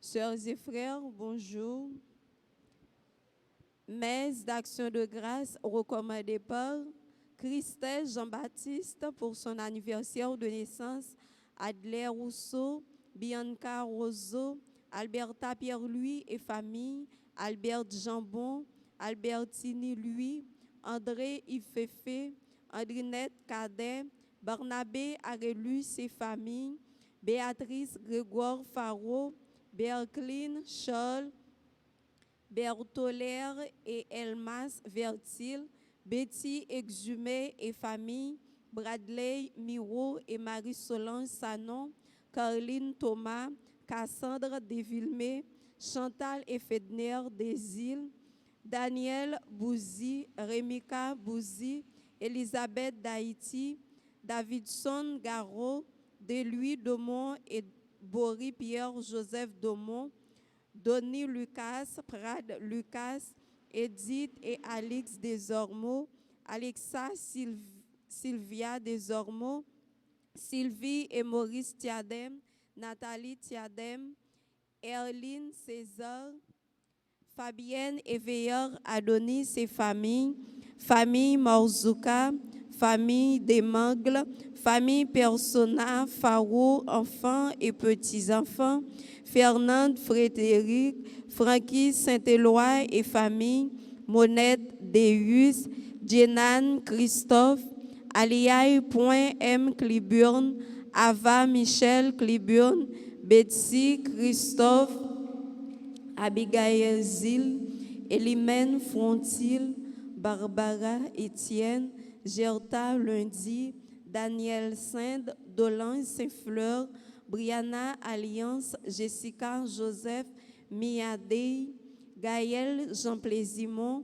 Sœurs et frères, bonjour. Messe d'action de grâce recommandée par Christelle Jean-Baptiste pour son anniversaire de naissance, Adler Rousseau, Bianca Roseau, Alberta Pierre-Louis et famille, Albert Jambon, Albertini Louis, André Ifefe, Andrinette Cadet, Barnabé Arelus et famille, Béatrice Grégoire Faro, Bercline Scholl, Bertolaire et Elmas Vertil, Betty Exumé et famille, Bradley Miro et Marie-Solange Sanon, Caroline Thomas, Cassandre Desvillemé, Chantal et Fedner Desil, Daniel Bouzy, Rémika Bouzy, Elisabeth d'Haïti, Davidson Garot, Deluy Domont et Bory Pierre-Joseph Domont, Donny Lucas, Prad Lucas, Edith et Alix Desormeaux, Alexa Sylvia Desormeaux, Sylvie et Maurice Tiadem, Nathalie Tiadem, Erline César, Fabienne et Veilleur Adonis et famille, famille Morzouka, famille Desmangles, famille Persona, Faro, enfants et petits-enfants, Fernande Frédéric, Francky Saint-Éloi et famille, Monette Deus, Jenan Christophe, Aliaï.M Cliburn, Ava Michel Cliburn, Betsy Christophe, Abigail Zil, Elimène Frontil, Barbara Étienne, Gerta Lundi, Daniel Sinde, Dolange Saint-Fleur, Brianna Alliance, Jessica Joseph, Miadei, Gaël Jean Plaisimont,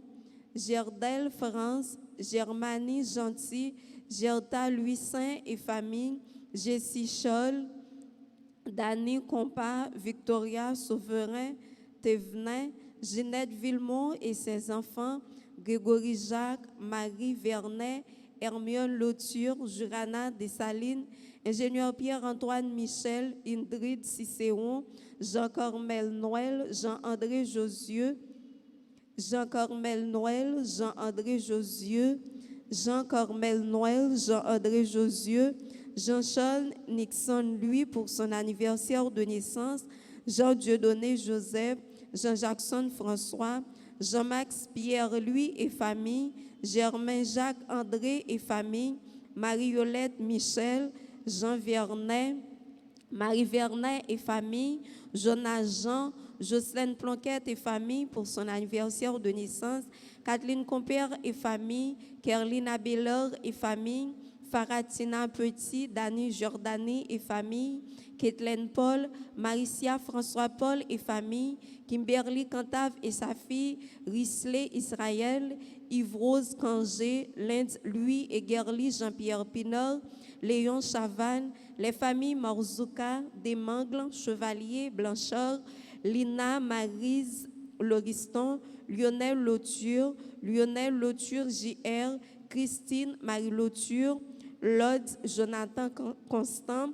Gerdel France, Germanie Gentil, Gerta Louis Saint et famille, Jessie Scholl, Dany Compa, Victoria Souverain, Thévenin, Ginette Villemont et ses enfants, Grégory Jacques, Marie Vernet, Hermione Lauture, Jurana Dessalines, ingénieur Pierre-Antoine Michel, Indrid Cicéron, Jean-Cormel Noël, Jean-André Josieux, Jean-Cormel Noël, Jean-André Josieux, Jean-Cormel Noël, Jean-André Josieux, Jean-Charles Nixon, lui, pour son anniversaire de naissance, Jean-Dieudonné Joseph, Jean-Jackson François, Jean-Max Pierre, lui et famille, Germain Jacques André et famille, Marie-Violette Michel, Jean Vernet, Marie Vernet et famille, Jonas Jean, Jocelyne Planquette et famille pour son anniversaire de naissance, Kathleen Compère et famille, Kerline Abelor et famille, Faratina Petit, Dany Jordani et famille, Kathleen Paul, Maricia François Paul et famille, Kimberly Cantave et sa fille, Risley Israël, Yves-Rose Cangé, Linde Louis et Gerly Jean-Pierre Pinard, Léon Chavannes, les familles Morzouka, Desmangles, Chevalier, Blanchard, Lina Marise Lauriston, Lionel Lauture JR, Christine Marie Lauture, Lod Jonathan Constant,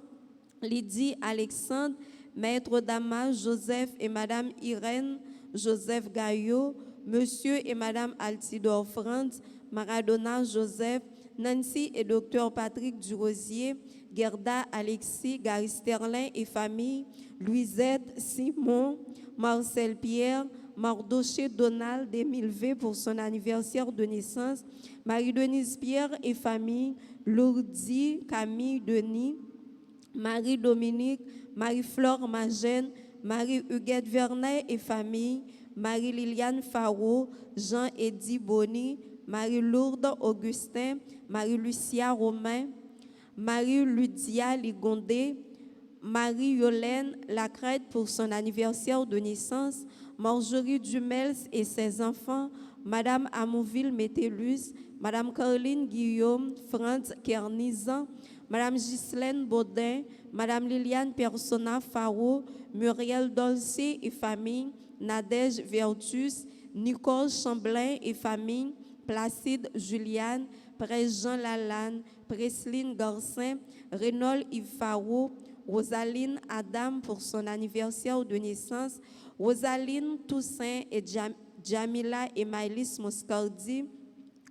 Lydie Alexandre, Maître Damas Joseph et Madame Irène Joseph Gaillot, Monsieur et Madame Altidore Franz, Maradona Joseph, Nancy et Dr Patrick Durosier, Gerda Alexis, Gary Sterlin et famille, Louisette Simon, Marcel Pierre, Mardoché Donald Emilvé pour son anniversaire de naissance, Marie-Denise Pierre et famille, Lourdi Camille Denis, Marie-Dominique, Marie-Flore Magène, Marie-Huguette Vernet et famille, Marie-Liliane Faro, Jean-Éddy Bonny, Marie-Lourdes Augustin, Marie-Lucia Romain, Marie-Ludia Ligondé, Marie-Yolène Lacrête pour son anniversaire de naissance, Marjorie Dumels et ses enfants, Madame Amouville Métellus, Madame Caroline Guillaume, Franz Kernizan, Madame Ghislaine Baudin, Madame Liliane Persona Faro, Muriel Dolce et famille, Nadège Vertus, Nicole Chamblin et famille, Placide Juliane, Presse Jean Lalanne, Presline Garcin, Rénol Yves Faro, Rosaline Adam pour son anniversaire de naissance, Rosaline Toussaint et Jamila et Maëlys Moscardi,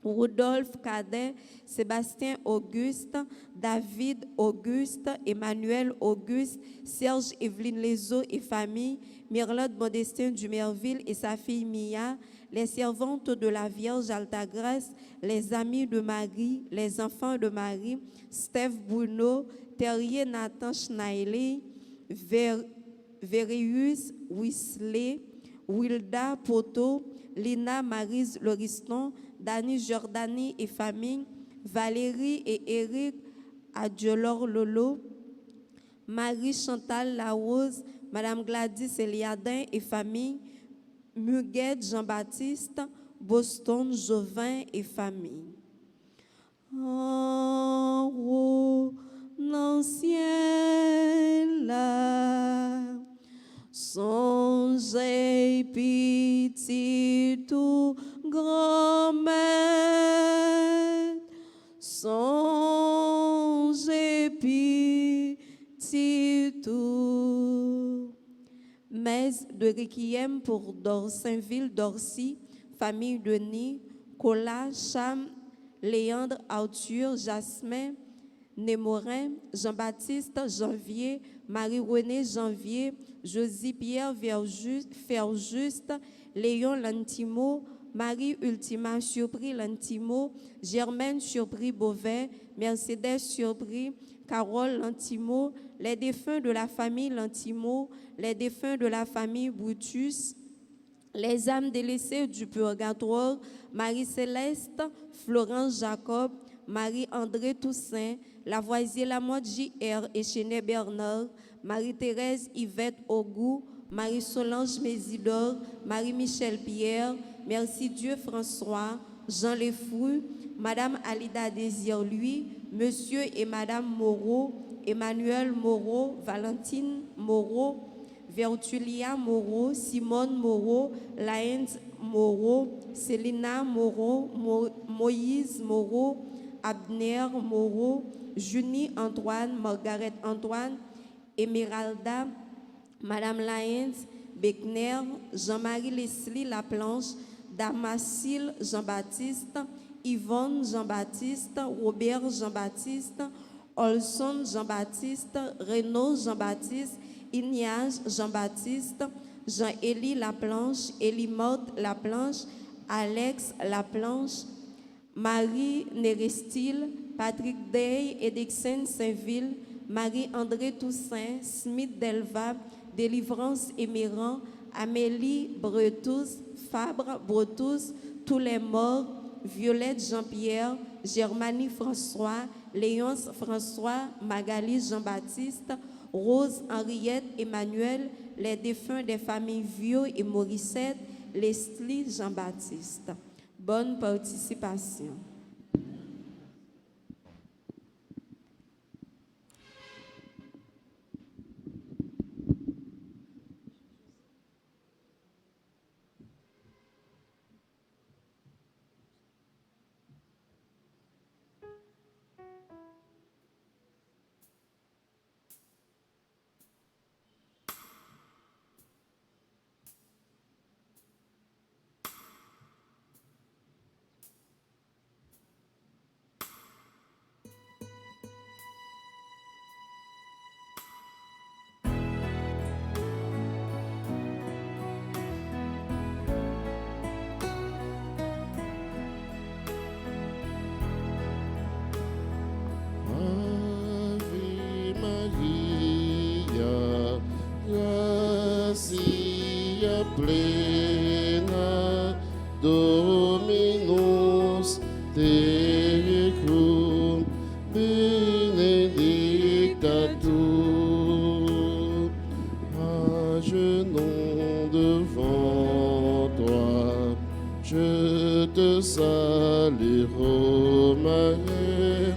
Rudolphe Cadet, Sébastien Auguste, David Auguste, Emmanuel Auguste, Serge Evelyne Lezo et famille, Merlode Modestin Dumerville et sa fille Mia, les servantes de la Vierge Altagrace, les amis de Marie, les enfants de Marie, Steph Bruno, Terrier Nathan Schneiley, Verius Wisley, Wilda Poto, Lina Marise Lauriston, Dani Jordani et famille, Valérie et Eric Adjolor Lolo, Marie Chantal Larose, Madame Gladys Eliadin et famille, Muguet Jean-Baptiste, Boston Jovin et famille. En haut dans le ciel là, songez petit tout grand-mère, songez petit tout. Messe de Requiem pour Saint-Ville d'Orcy, famille Denis, Cola, Cham, Léandre, Arthur, Jasmin, Némorin, Jean-Baptiste, Janvier, Marie-Renée, Janvier, Josie-Pierre, Ferjuste, Léon Lantimo, Marie Ultima Surpris Lantimo, Germaine Surpris Beauvais, Mercedes Surpris, Carole Lantimo, les défunts de la famille Lantimo, les défunts de la famille Brutus, les âmes délaissées du purgatoire, Marie-Céleste, Florence Jacob, Marie-André Toussaint, Lavoisier Lamotte J.R. et Chenet Bernard, Marie-Thérèse Yvette Ogou, Marie-Solange Mésidor, Marie-Michel Pierre, Merci Dieu François, Jean Lefouille, Madame Alida Désir-Lui, Monsieur et Madame Moreau, Emmanuel Moreau, Valentine Moreau, Vertulia Moreau, Simone Moreau, Laëns Moreau, Célina Moreau, Moïse Moreau, Abner Moreau, Junie Antoine, Margaret Antoine, Emeralda, Madame Laëns, Beckner, Jean-Marie Leslie Laplanche, Damasile Jean-Baptiste, Yvonne Jean-Baptiste, Robert Jean-Baptiste, Olson Jean-Baptiste, Renaud Jean-Baptiste, Ignace Jean-Baptiste, Jean-Élie Laplanche, Élie-Morte Laplanche, Alex Laplanche, Marie Nérestile, Patrick Day, Edexène Saint-Ville, Marie-André Toussaint, Smith Delva, Délivrance Émérant, Amélie Bretous, Fabre Bretous, tous les morts, Violette Jean-Pierre, Germanie François, Léonce François, Magali Jean-Baptiste, Rose Henriette Emmanuel, les défunts des familles Vieux et Morissette, Leslie Jean-Baptiste. Bonne participation. Plena Dominus tecum benedicta tu, à genoux devant toi, je te salue, ô Marie,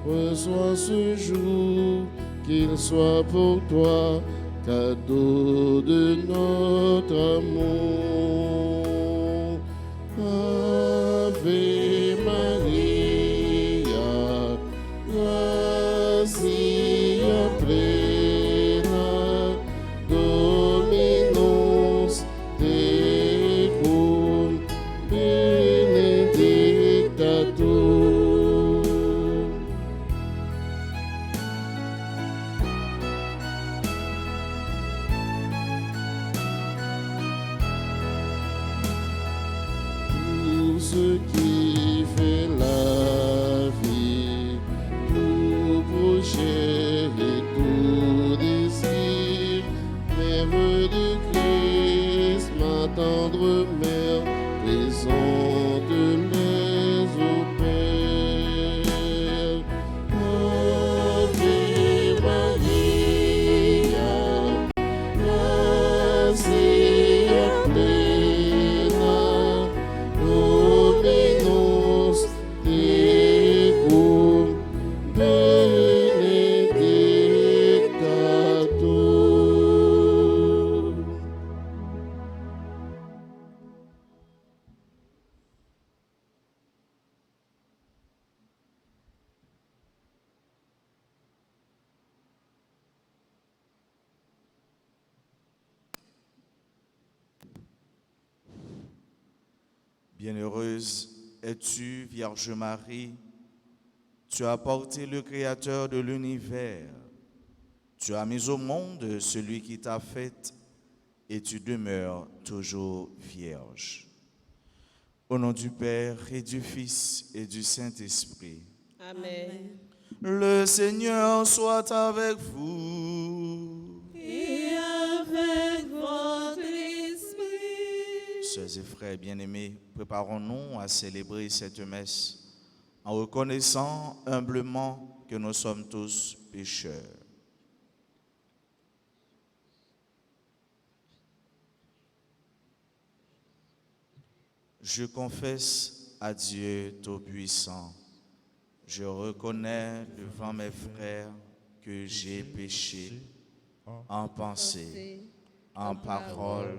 reçois ce jour, qu'il soit pour toi cadeau de notre amour. Ave Maria, gratia plena, ce qui fait la vie, tout projet et tout désir, rêve de Christ, ma tendre mère, présente-les au Père. Ave Maria, gratia plena, Dominus tecum, benedicta tu. Bienheureuse es-tu, Vierge Marie, tu as porté le Créateur de l'univers, tu as mis au monde celui qui t'a faite et tu demeures toujours vierge. Au nom du Père et du Fils et du Saint-Esprit. Amen. Le Seigneur soit avec vous. Et avec votre esprit. Sœurs et frères bien-aimés, préparons-nous à célébrer cette messe en reconnaissant humblement que nous sommes tous pécheurs. Je confesse à Dieu Tout-Puissant, je reconnais devant mes frères que j'ai péché en pensée, en parole,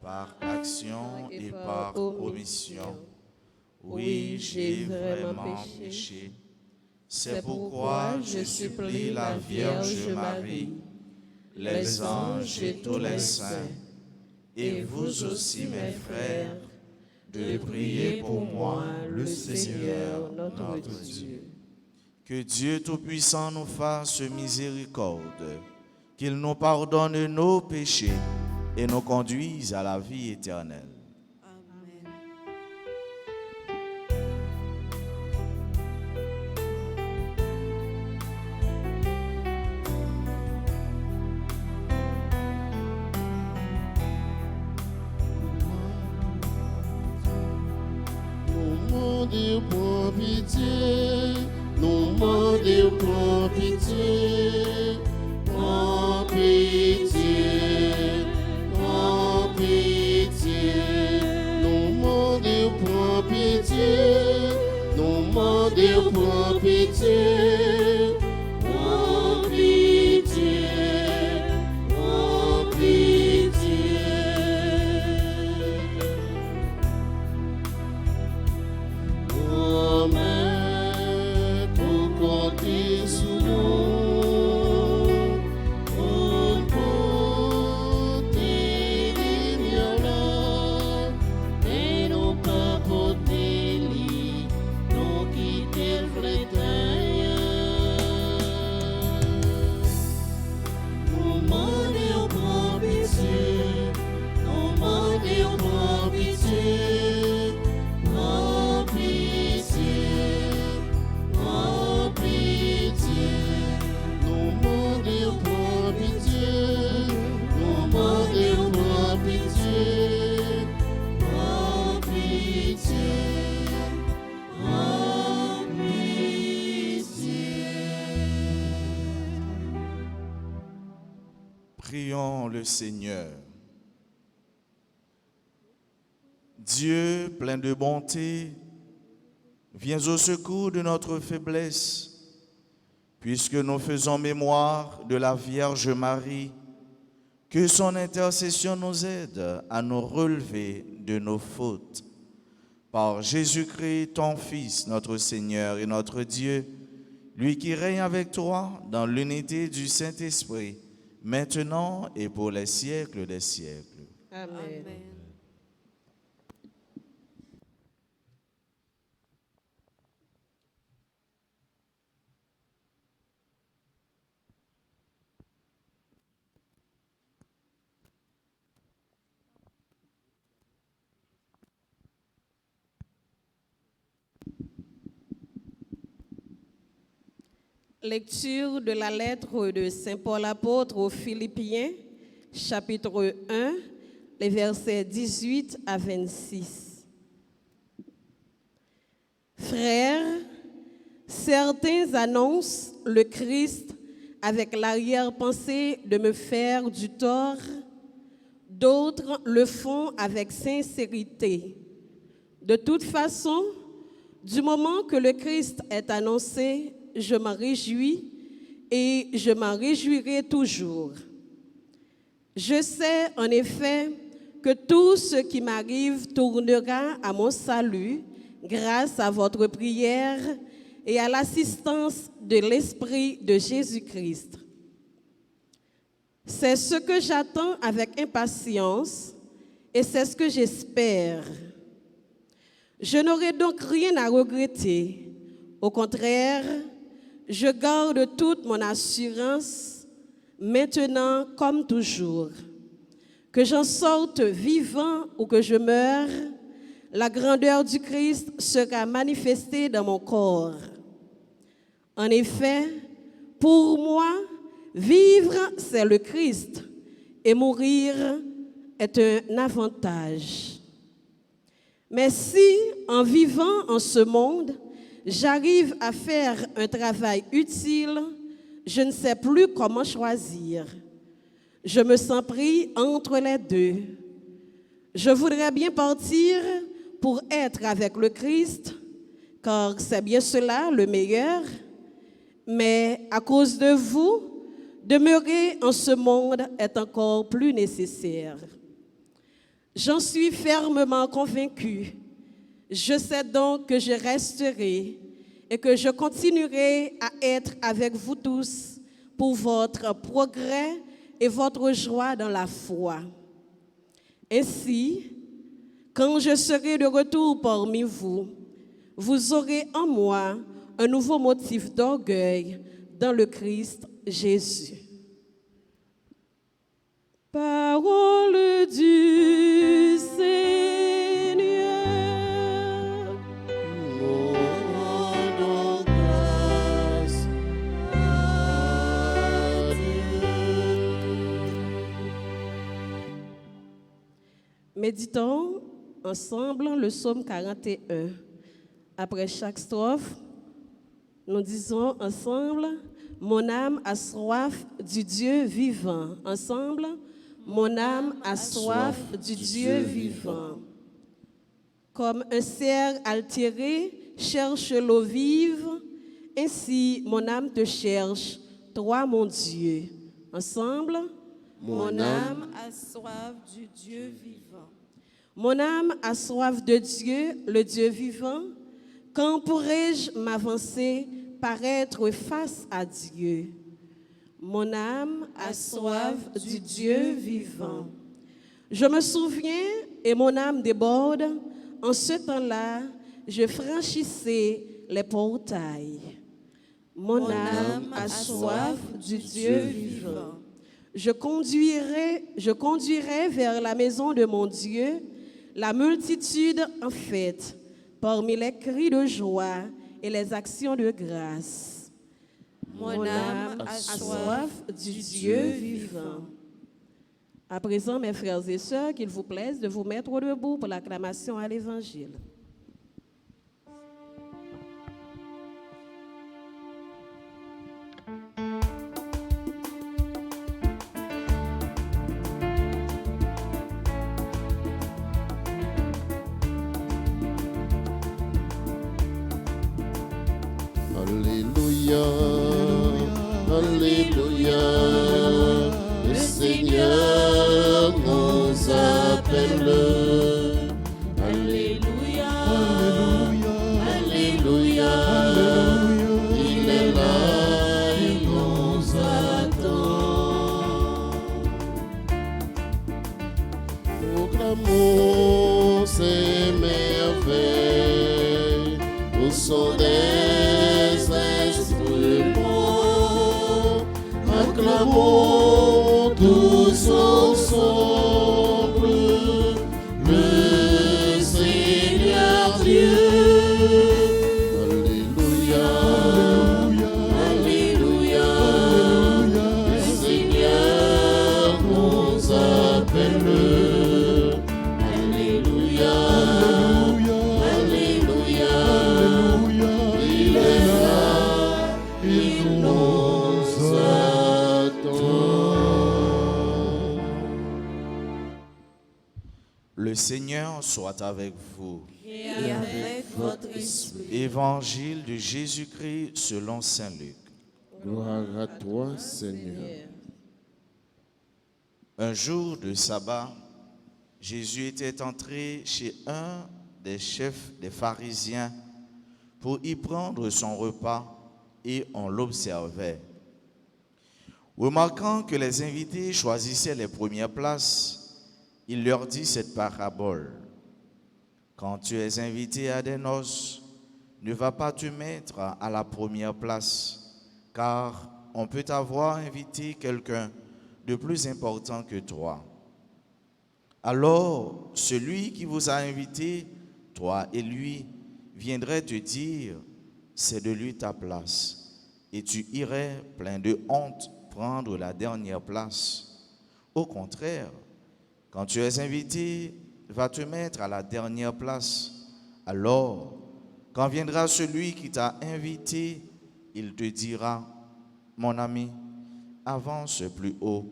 par action et par omission. Oui, j'ai vraiment péché. C'est pourquoi je supplie la Vierge Marie, les anges et tous les saints, et vous aussi mes frères, de prier pour moi, le Seigneur notre Dieu. Que Dieu Tout-Puissant nous fasse miséricorde, qu'il nous pardonne nos péchés et nous conduise à la vie éternelle. Amen. Nous demandons pour pitié, nous demandons pour pitié, pour pitié, pour pitié. Nous demandons pour pitié, nous demandons pour pitié, pour pitié, pour pitié. Amen, pour compter sur nous, on peut tenir là, et non pas porter lit, non quitter le frétin. Nous demandons pour pitié, nous demandons pour pitié. Oh pitié, oh pitié, nous demandons pour pitié, nous demandons pour pitié, oh pitié, oh pitié. Prions le Seigneur. Dieu, plein de bonté, viens au secours de notre faiblesse, puisque nous faisons mémoire de la Vierge Marie, que son intercession nous aide à nous relever de nos fautes. Par Jésus-Christ, ton Fils, notre Seigneur et notre Dieu, lui qui règne avec toi dans l'unité du Saint-Esprit, maintenant et pour les siècles des siècles. Amen. Amen. Lecture de la lettre de Saint Paul apôtre aux Philippiens, chapitre 1, les versets 18 à 26. Frères, certains annoncent le Christ avec l'arrière-pensée de me faire du tort, d'autres le font avec sincérité. De toute façon, du moment que le Christ est annoncé, je m'en réjouis et je m'en réjouirai toujours. Je sais en effet que tout ce qui m'arrive tournera à mon salut grâce à votre prière et à l'assistance de l'Esprit de Jésus-Christ. C'est ce que j'attends avec impatience et c'est ce que j'espère. Je n'aurai donc rien à regretter. Au contraire, je garde toute mon assurance, maintenant comme toujours. Que j'en sorte vivant ou que je meure, la grandeur du Christ sera manifestée dans mon corps. En effet, pour moi, vivre, c'est le Christ, et mourir est un avantage. Mais si, en vivant en ce monde, j'arrive à faire un travail utile, je ne sais plus comment choisir. Je me sens pris entre les deux. Je voudrais bien partir pour être avec le Christ, car c'est bien cela le meilleur, mais à cause de vous, demeurer en ce monde est encore plus nécessaire. J'en suis fermement convaincue. Je sais donc que je resterai et que je continuerai à être avec vous tous pour votre progrès et votre joie dans la foi. Ainsi, quand je serai de retour parmi vous, vous aurez en moi un nouveau motif d'orgueil dans le Christ Jésus. Parole du Seigneur. Nous rendons grâce à Dieu. Méditons ensemble le psaume 41. Après chaque strophe, nous disons ensemble, mon âme a soif du Dieu vivant. Ensemble, mon âme a soif du Dieu vivant. Comme un cerf altéré cherche l'eau vive, ainsi mon âme te cherche, toi mon Dieu. Ensemble, mon âme a soif du Dieu vivant. Mon âme a soif de Dieu, le Dieu vivant. Quand pourrai-je m'avancer, paraître face à Dieu? Mon âme a soif du Dieu vivant. Je me souviens et mon âme déborde. En ce temps-là, je franchissais les portails. Mon âme a soif du Dieu vivant. Je conduirai vers la maison de mon Dieu la multitude en fête, parmi les cris de joie et les actions de grâce. Mon âme a soif du Dieu vivant. À présent, mes frères et sœurs, qu'il vous plaise de vous mettre debout pour l'acclamation à l'Évangile. Alléluia, Alléluia, le Seigneur nous appelle. Alléluia, Alléluia, il est là, il nous attend. Proclamons ses merveilles, au son des esprits morts, acclamons tous ensemble le Seigneur Dieu. Alléluia, Alléluia, Le Seigneur soit avec vous. et avec votre esprit. Évangile de Jésus-Christ selon saint Luc. Gloire à toi, Seigneur. Un jour de sabbat, Jésus était entré chez un des chefs des pharisiens pour y prendre son repas et on l'observait. Remarquant que les invités choisissaient les premières places, il leur dit cette parabole. Quand tu es invité à des noces, ne va pas te mettre à la première place, car on peut avoir invité quelqu'un de plus important que toi. Alors, celui qui vous a invité, toi et lui, viendrait te dire, c'est de lui ta place, et tu irais plein de honte prendre la dernière place. Au contraire, quand tu es invité, va te mettre à la dernière place. Alors, quand viendra celui qui t'a invité, il te dira, mon ami, avance plus haut,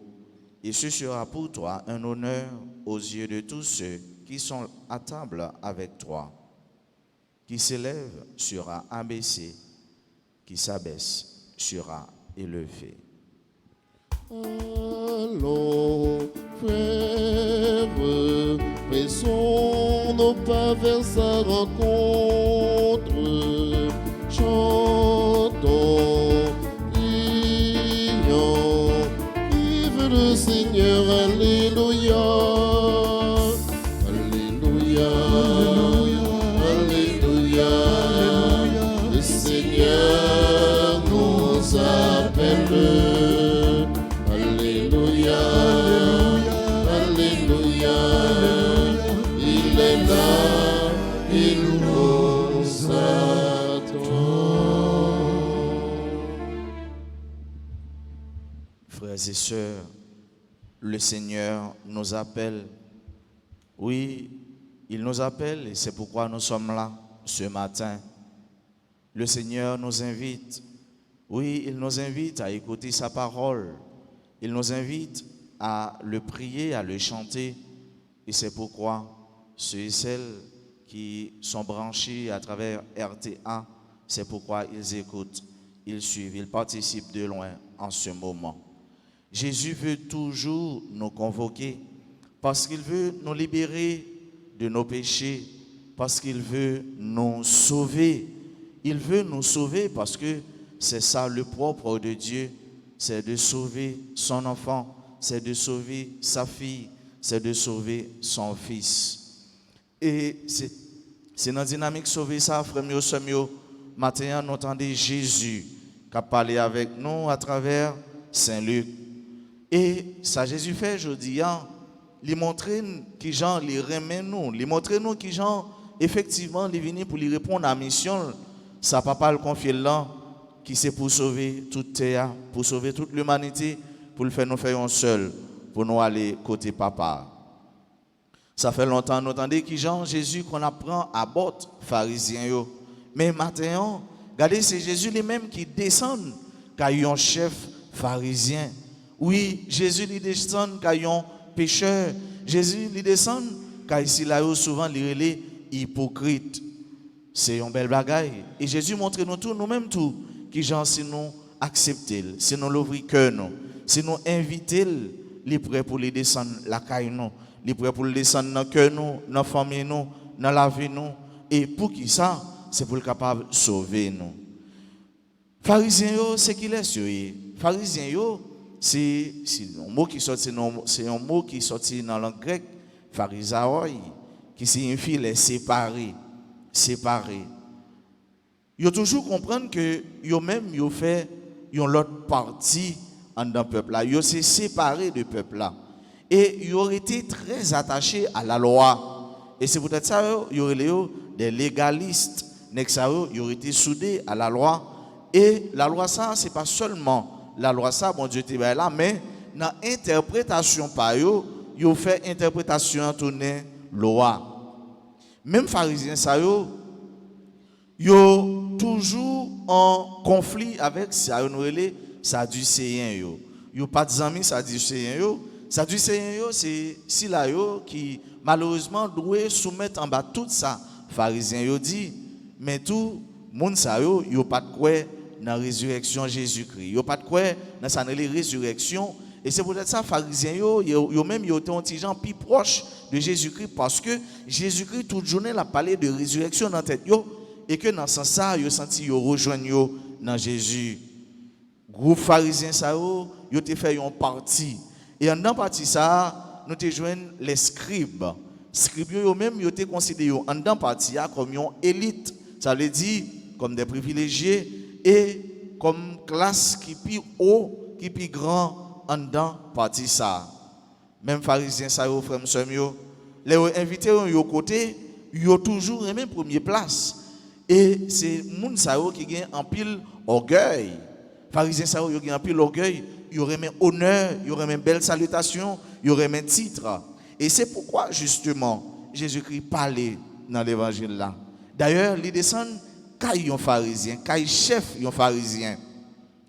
et ce sera pour toi un honneur aux yeux de tous ceux qui sont à table avec toi. Qui s'élève sera abaissé, qui s'abaisse sera élevé. Allons, frères, pressons nos pas vers sa rencontre. Chantons, prions, vive le Seigneur, alléluia. Alléluia, alléluia, le Seigneur nous appelle. Alléluia, alléluia, il est là, il nous attend. Frères et sœurs, le Seigneur nous appelle. Oui, il nous appelle et c'est pourquoi nous sommes là ce matin. Le Seigneur nous invite. Oui, il nous invite à écouter sa parole. Il nous invite à le prier, à le chanter. Et c'est pourquoi ceux et celles qui sont branchés à travers RTA, c'est pourquoi ils écoutent, ils suivent, ils participent de loin en ce moment. Jésus veut toujours nous convoquer parce qu'il veut nous libérer de nos péchés, parce qu'il veut nous sauver. Il veut nous sauver parce que c'est ça le propre de Dieu, c'est de sauver son enfant, c'est de sauver sa fille, c'est de sauver son fils. Et c'est dans la dynamique sauver ça, frère mio, sœur mio, matin, nous entendons Jésus qui a parlé avec nous à travers Saint Luc. Et ça Jésus fait, je dis, il montre qui gens les remet nous, il montre nous qui gens effectivement les venir pour lui répondre à la mission, ça papa le confier là, qui c'est pour sauver toute terre, pour sauver toute l'humanité, pour le faire nous faire un seul, pour nous aller côté papa. Ça fait longtemps nous entendons qui Jean Jésus qu'on apprend à bord pharisien yo. Mais maintenant, regardez c'est Jésus lui-même qui descend quand il y a un chef pharisien. Oui, Jésus lui descend quand il y a un pécheur. Jésus lui descend quand ici là souvent il est hypocrite. C'est une belle bagaille. Et Jésus montre nous tout, nous-mêmes tout, qui gens si nous accepter, si nous l'ouvrir cœur nous, si nous inviter, les prêts pour les descendre la caille nous, les prêts pour les descendre dans le cœur nous, dans la famille nous, dans la vie nous. Et pour qui ça? C'est pour le capable de sauver nous. Pharisien yo, c'est qui est Pharisien yo, c'est un mot qui sorti c'est un mot qui sorti dans la langue grecque, pharisaoi, qui signifie les séparés. Yo toujours comprendre que yo même yo fait yon l'autre partie en dans peuple là, yo s'est séparé de peuple là et yo été très attaché à la loi et c'est peut-être ça yo des légalistes nek ça yo été soudés à la loi et la loi ça c'est pas seulement la loi ça bon Dieu était là mais dans interprétation par yo fait interprétation tourner loi. Même pharisiens ça yo toujours en conflit avec ça nous relé sadducéens yo pas des amis sadducéens yo c'est si là yo qui malheureusement doit soumettre en bas tout ça. Pharisiens yo dit, mais tout monde ça yo pas de quoi dans la résurrection Jésus-Christ. Yo pas de quoi dans sa résurrection. Et c'est peut-être ça, pharisiens, yo même yo étaient un petit gens plus proche de Jésus-Christ parce que Jésus-Christ toute journée a parlé de résurrection dans tête yo et que dans ce sens ça yo senti yo rejoindre yo dans Jésus. Groupe pharisien ça yo te fait une partie et en dans partie ça nous te joindre les scribes. Scribes yo même yo te considéré en dans partie comme une élite, ça veut dire comme des privilégiés et comme classe qui plus haut, qui plus grand en dedans parti ça. Même pharisiens ça yo frère m'seur yo, les invités yo côté, yo toujours aimé première place. Et c'est moun ça yo qui gagne en pile orgueil. Pharisiens ça yo gagne en pile orgueil, yo remet honneur, yo remet belle salutation, yo remet titre. Et c'est pourquoi justement Jésus-Christ parlait dans l'évangile là. D'ailleurs, il descend kay yon pharisien, kay chef yon pharisien.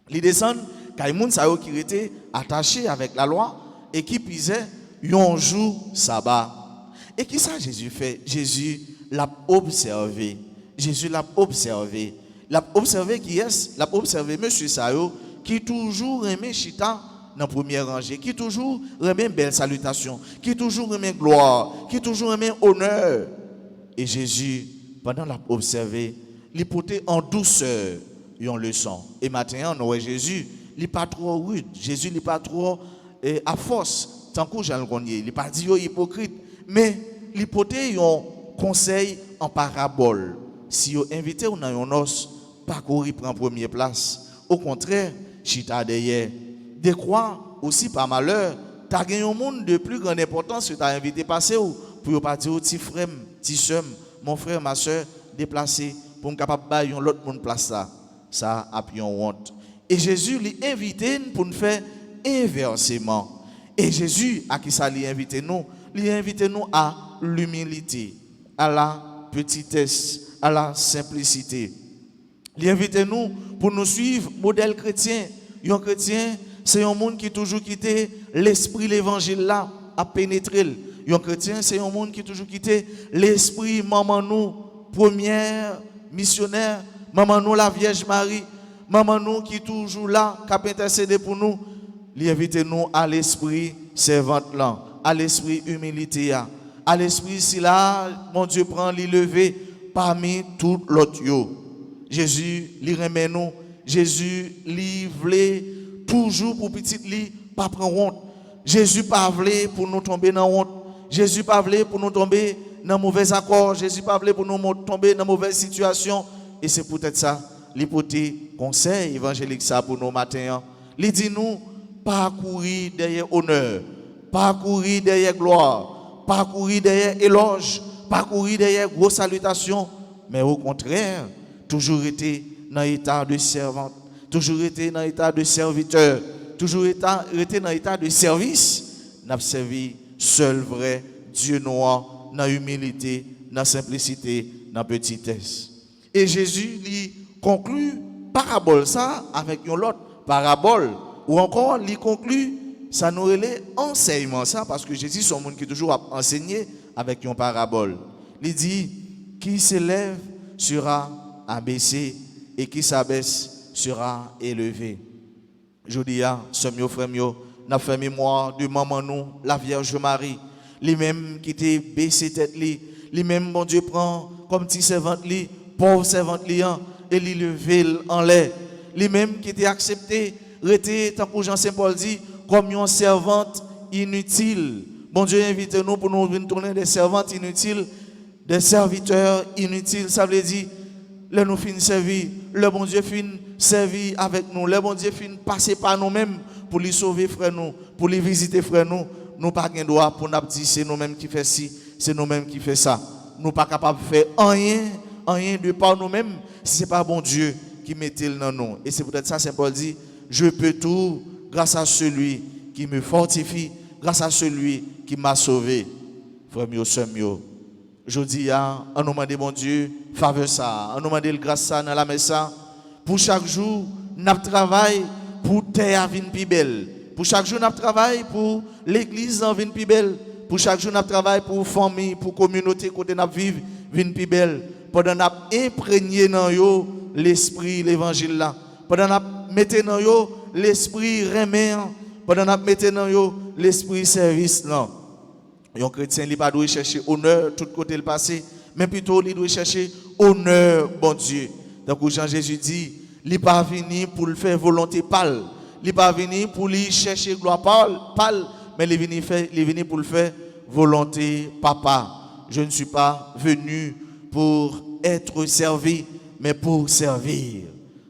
Il descend kay moun sa yo qui était attaché avec la loi et qui pisait yon jour sabbat. Et qui ça Jésus fait? Jésus l'a observé. Jésus l'a observé. L'a observé qui est? L'a observé monsieur sa yo qui toujours aimé chita dans première rangée, qui toujours aimé belle salutation, qui toujours aimé gloire, qui toujours aimé honneur. Et Jésus pendant l'a observé, il portait en douceur une leçon. Et maintenant, on Jésus, il n'est pas trop rude. Jésus n'est pas trop à force. Tant que Jean le connais, il n'est pas dit hypocrite. Mais il portait un conseil en parabole. Si vous invitez ou dans un os, pas courir prendre première place. Au contraire, chita derrière. De quoi aussi par malheur, tu as gagné un monde de plus grande importance que tu as invité passer ou pour partir au petit frère, petit soeur, mon frère, ma soeur, déplacer pour nous capable bailler l'autre monde place ça a pris honte. Et Jésus l'a invité pour nous faire inversement. Et Jésus a qui ça l'a invité nous à l'humilité, à la petitesse, à la simplicité. Il invite nous pour nous suivre modèle chrétien. Un chrétien, c'est un monde qui toujours quitté l'esprit l'évangile là à pénétrer. Un chrétien, c'est un monde qui toujours quitté l'esprit maman nous première missionnaire, maman nous la Vierge Marie, maman nous qui toujours là qui a intercédé pour nous. Il invite nous à l'esprit servante là, à l'esprit humilité à l'esprit si là mon Dieu prend les lever parmi tout l'autre yo. Jésus li remet nous, Jésus li voulait toujours pour petit li pas prendre honte. Jésus pas voulait pour nous tomber dans honte. Jésus pas voulait pour nous tomber dans mauvais accord. Jésus pas voulait pour nous tomber dans mauvaise situation. Et c'est peut-être ça l'hypothèse conseil évangélique ça pour nous matin. Il dit nous pas courir derrière honneur, pas courir derrière gloire, pas courir derrière éloge, pas courir derrière grosse salutation, mais au contraire, toujours été dans l'état de servante, toujours été dans l'état de serviteur, toujours été dans l'état de service. N'a servi seul vrai Dieu noir dans l'humilité, dans la simplicité, dans la petitesse. Et Jésus lui conclut parabole ça avec une autre parabole ou encore lui conclut ça nous relève enseignement ça parce que Jésus c'est un monde qui toujours enseigné avec une parabole. Il dit qui s'élève sera abaissé et qui s'abaisse sera élevé. Je dis à ce frère n'a fait mémoire de maman nous la Vierge Marie, lui-même qui était baissé tête lui-même bon Dieu prend comme petit servante lui, pauvre servante lui et lui lever en l'air, lui-même qui était accepté rester tant que Jean Saint Paul dit comme une servante inutile. Bon Dieu invite nous pour nous venir tourner des servantes inutiles, des serviteurs inutiles. Ça veut dire, le nous fin servir, le bon Dieu fin servir avec nous, le bon Dieu fin passer par nous-mêmes pour les sauver frère nous, pour les visiter frère nous. Nous pas gain droit pour nous dire c'est nous-mêmes qui fait ci, c'est nous-mêmes qui fait ça. Nous pas capable de faire rien de par nous-mêmes si c'est pas bon Dieu qui mettait dans nous. Et c'est peut-être ça Saint Paul dit, je peux tout grâce à celui qui me fortifie, grâce à celui qui m'a sauvé. Frère mio, sœur mio, je dis on nous demande bon Dieu, faveur ça, on nous demande le grâce ça dans la messe ça. Pour chaque jour, nous travaillons pour terre à venir plus belle. Pour chaque jour, nous travaillons pour l'église en venir plus belle. Pour chaque jour, nous travaillons pour famille, pour communauté, côté nous vivre, vivre plus belle. Pendant nous imprégné dans yo l'esprit, l'évangile là. Pendant nous mettez dans yo l'esprit reméant. Pendant nous mettez dans yo l'esprit service là. Un chrétien, il ne doit pas chercher honneur tout côté le passé, mais plutôt il doit chercher honneur, bon Dieu. Donc Jean-Jésus dit, il n'est pas venu pour le faire volonté pâle. Il n'est pas venu pour lui chercher gloire pâle, mais il est venu pour le faire volonté papa. Je ne suis pas venu pour être servi, mais pour servir.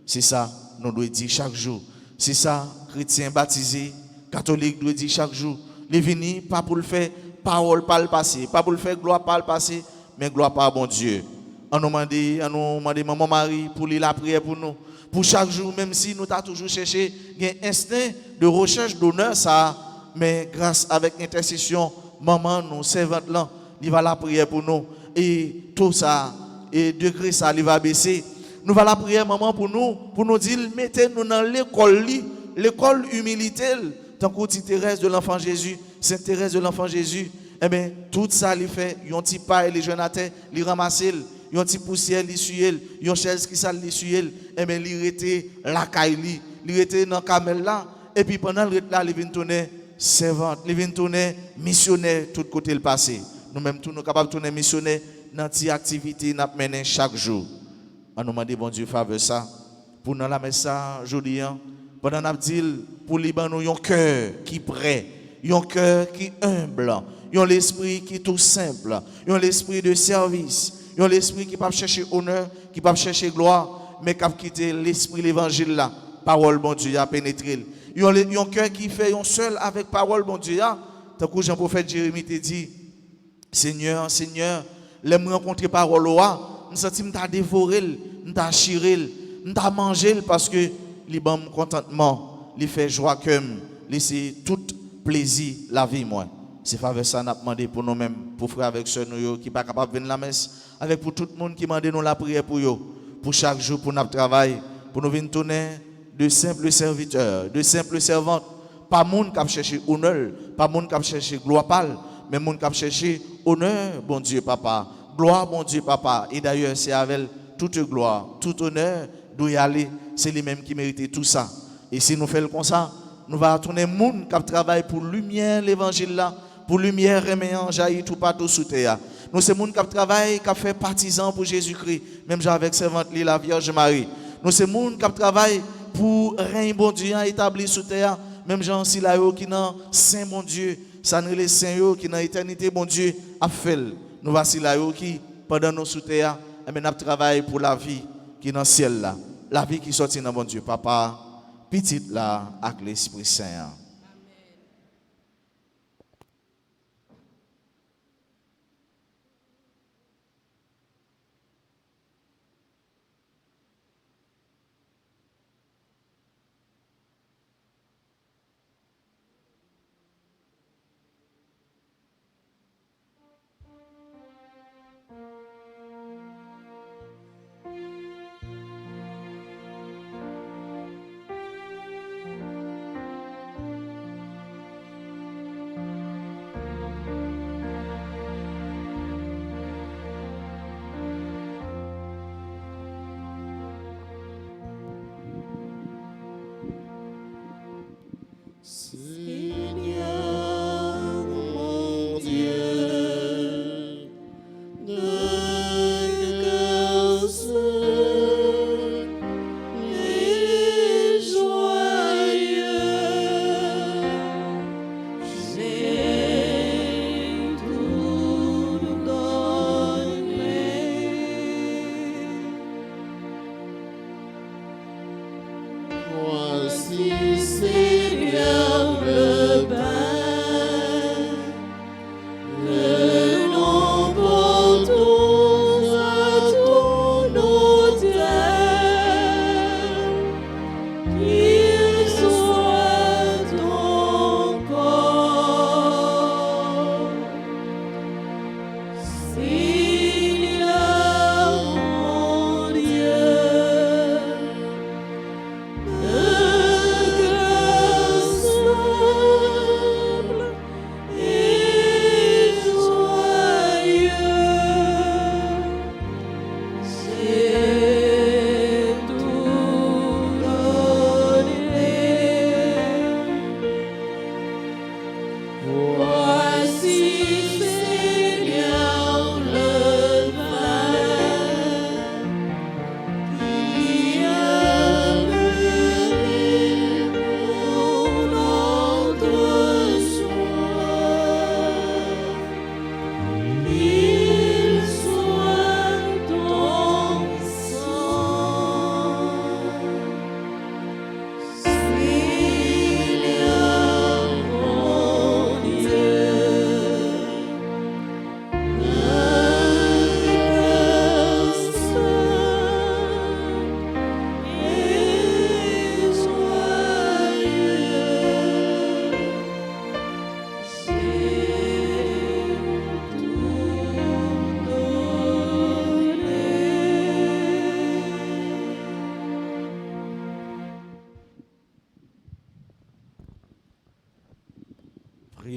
C'est ça, nous devons dire chaque jour. C'est ça, chrétien baptisé, catholique doit dire chaque jour. Il est venu pas pour le faire parole par le passé, pas pour le faire gloire par le passé, mais gloire par bon Dieu. On nous demande maman Marie pour lire la prière pour nous. Pour chaque jour, même si nous avons toujours cherché un instinct de recherche d'honneur, ça, mais grâce avec intercession, maman, nous servantes là, il va la prière pour nous. Et tout ça, et degré ça, il va baisser. Nous va la prière, maman, pour nous dire, mettez-nous dans l'école humilité, tant que Thérèse de l'enfant Jésus, Sainte Thérèse de l'enfant Jésus, eh bien, tout ça, il fait, ils ont petit paille, les jeunes à terre, ils ramassent, ils ont petit poussière, ils suivent, ils ont chaise qui sale, ils suivent, eh bien, ils étaient la caille, ils étaient dans le camel là, et puis pendant le là, ils viennent tourner servante, ils viennent tourner missionnaire, tout côté le passé. Nous-mêmes, tous nous capables de tourner missionnaire dans ces activités nous menons chaque jour. On nous demande, bon Dieu, faveur ça. Pour nous la mettre ça, aujourd'hui, pendant nous dit, pour les nous un cœur qui est prêt, un cœur qui est humble, un l'esprit qui est tout simple, un l'esprit de service, un l'esprit qui ne peut pas chercher honneur, qui ne peut pas chercher gloire, mais qui a quitté l'esprit de l'évangile là. Parole, bon Dieu, a pénétré. Un cœur qui fait un seul avec parole, bon Dieu. Tant que Jean-Prophète Jérémie te dit, Seigneur, l'aime rencontrer parole, nous sentons que nous dévoré, nous chiré, nous mangé parce que les bon contentement, les fait joie comme, laisser tout plaisir la vie moi. C'est faveur ça n'a demandé pour nous-mêmes, pour frères avec ceux nous qui pas capable de venir à la messe, avec pour tout le monde qui demande nous la prière pour eux, pour chaque jour pour notre travail, pour nous venir tourner de simples serviteurs, de simples servantes, pas monde qui a cherché honneur, pas monde qui a cherché gloire pâle, mais monde qui a cherché honneur, bon Dieu papa, gloire bon Dieu papa. Et d'ailleurs c'est avec toute gloire, tout honneur d'où y aller, c'est lui-même qui mérite tout ça. Et si nous faisons comme ça, nous allons tourner monde qui travaille pour lumière l'évangile là, pour lumière reméant jaillit tout partout sous terre. Nous c'est monde qui travaille, qui fait partisan pour Jésus-Christ, même avec servante la Vierge Marie. Nous c'est monde qui travaille pour règne bon Dieu établi sous terre, même Jean si là qui dans saint bon Dieu, ça nous les saints qui dans éternité bon Dieu a fait. Nous voici là qui pendant nos sous terre, mais nous travaillons pour la vie qui est dans le ciel là, la vie qui sortit dans bon Dieu papa, petite là avec l'Esprit Saint. Seigneur mon Dieu, d'un cœur seul et joyeux, j'ai tout donné. Voici Seigneur le pain, que l'on porte à ton autel, qu'il soit ton corps. Seigneur mon Dieu, un cœur simple et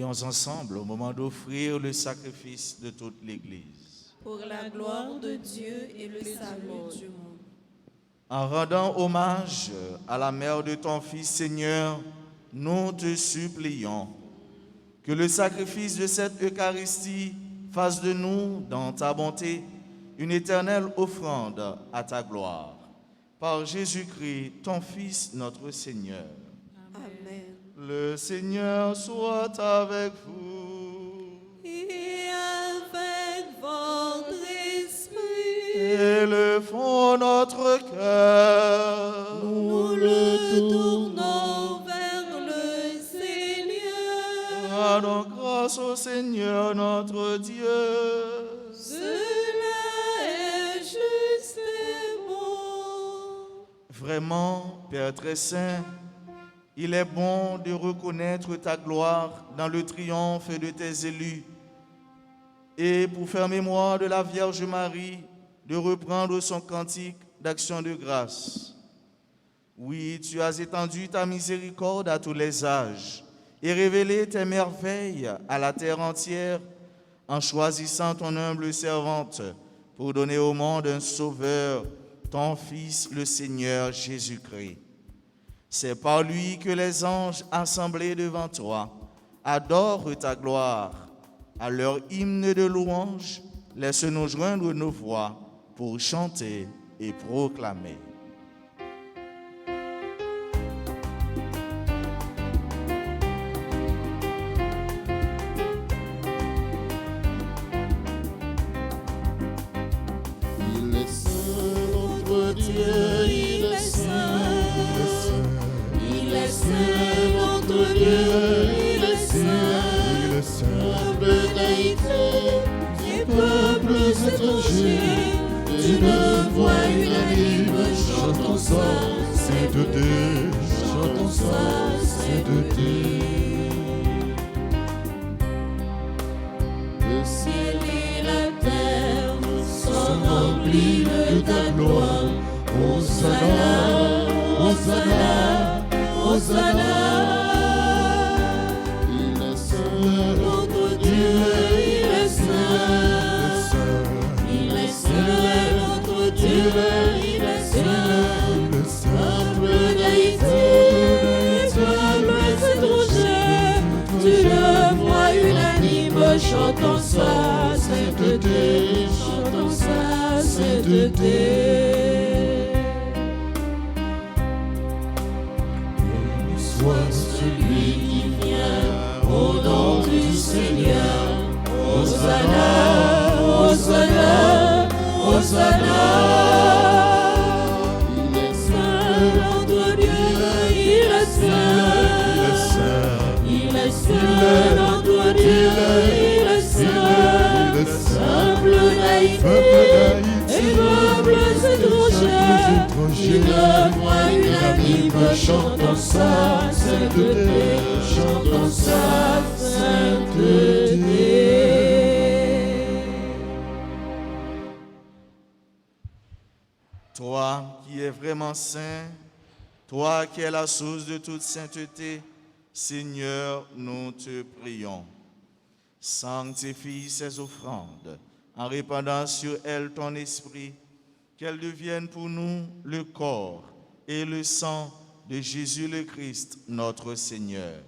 Prions ensemble au moment d'offrir le sacrifice de toute l'Église. Pour la gloire de Dieu et le salut du monde. En rendant hommage à la mère de ton Fils, Seigneur, nous te supplions que le sacrifice de cette Eucharistie fasse de nous, dans ta bonté, une éternelle offrande à ta gloire. Par Jésus-Christ, ton Fils, notre Seigneur. Amen. Le Seigneur soit avec vous. Et avec votre esprit, Élevons notre cœur. nous le tournons vers le Seigneur. Rendons grâce au Seigneur notre Dieu. Cela est juste et bon. Vraiment, Père très saint, il est bon de reconnaître ta gloire dans le triomphe de tes élus et pour faire mémoire de la Vierge Marie, de reprendre son cantique d'action de grâce. Oui, tu as étendu ta miséricorde à tous les âges et révélé tes merveilles à la terre entière en choisissant ton humble servante pour donner au monde un sauveur, ton Fils, le Seigneur Jésus-Christ. C'est par lui que les anges assemblés devant toi adorent ta gloire. À leur hymne de louange, laisse-nous joindre nos voix pour chanter et proclamer. Il est saint, notre Dieu, il est saint. Il est saint, notre Dieu, il est saint. Peuple d'Haïti, des peuples étrangers, d'une voix unanime, chantons ça, sainteté, chantons ça, sainteté. Le ciel et la terre sont remplis de ta gloire. Hosanna, Hosanna, Hosanna. Il est saint, notre Dieu, il est saint. Il est saint, notre Dieu, il est saint. Peuple d'Haïti, peuples étrangers, d'une voix unanime, chantons sa sainteté, chantons sa sainteté. Soit celui qui vient au nom du Seigneur. Hosanna, Hosanna, Hosanna. Il est saint, notre Dieu, il est saint. Il est saint, notre Dieu, il est saint. Peuple d'Haïti et peuples étrangers, d'une voix unanime, chantons sa sainteté, chantons sa sainteté. Toi qui es vraiment saint, toi qui es la source de toute sainteté, Seigneur, nous te prions. Sanctifie ces offrandes en répandant sur elles ton esprit, qu'elles deviennent pour nous le corps et le sang de Jésus le Christ, notre Seigneur.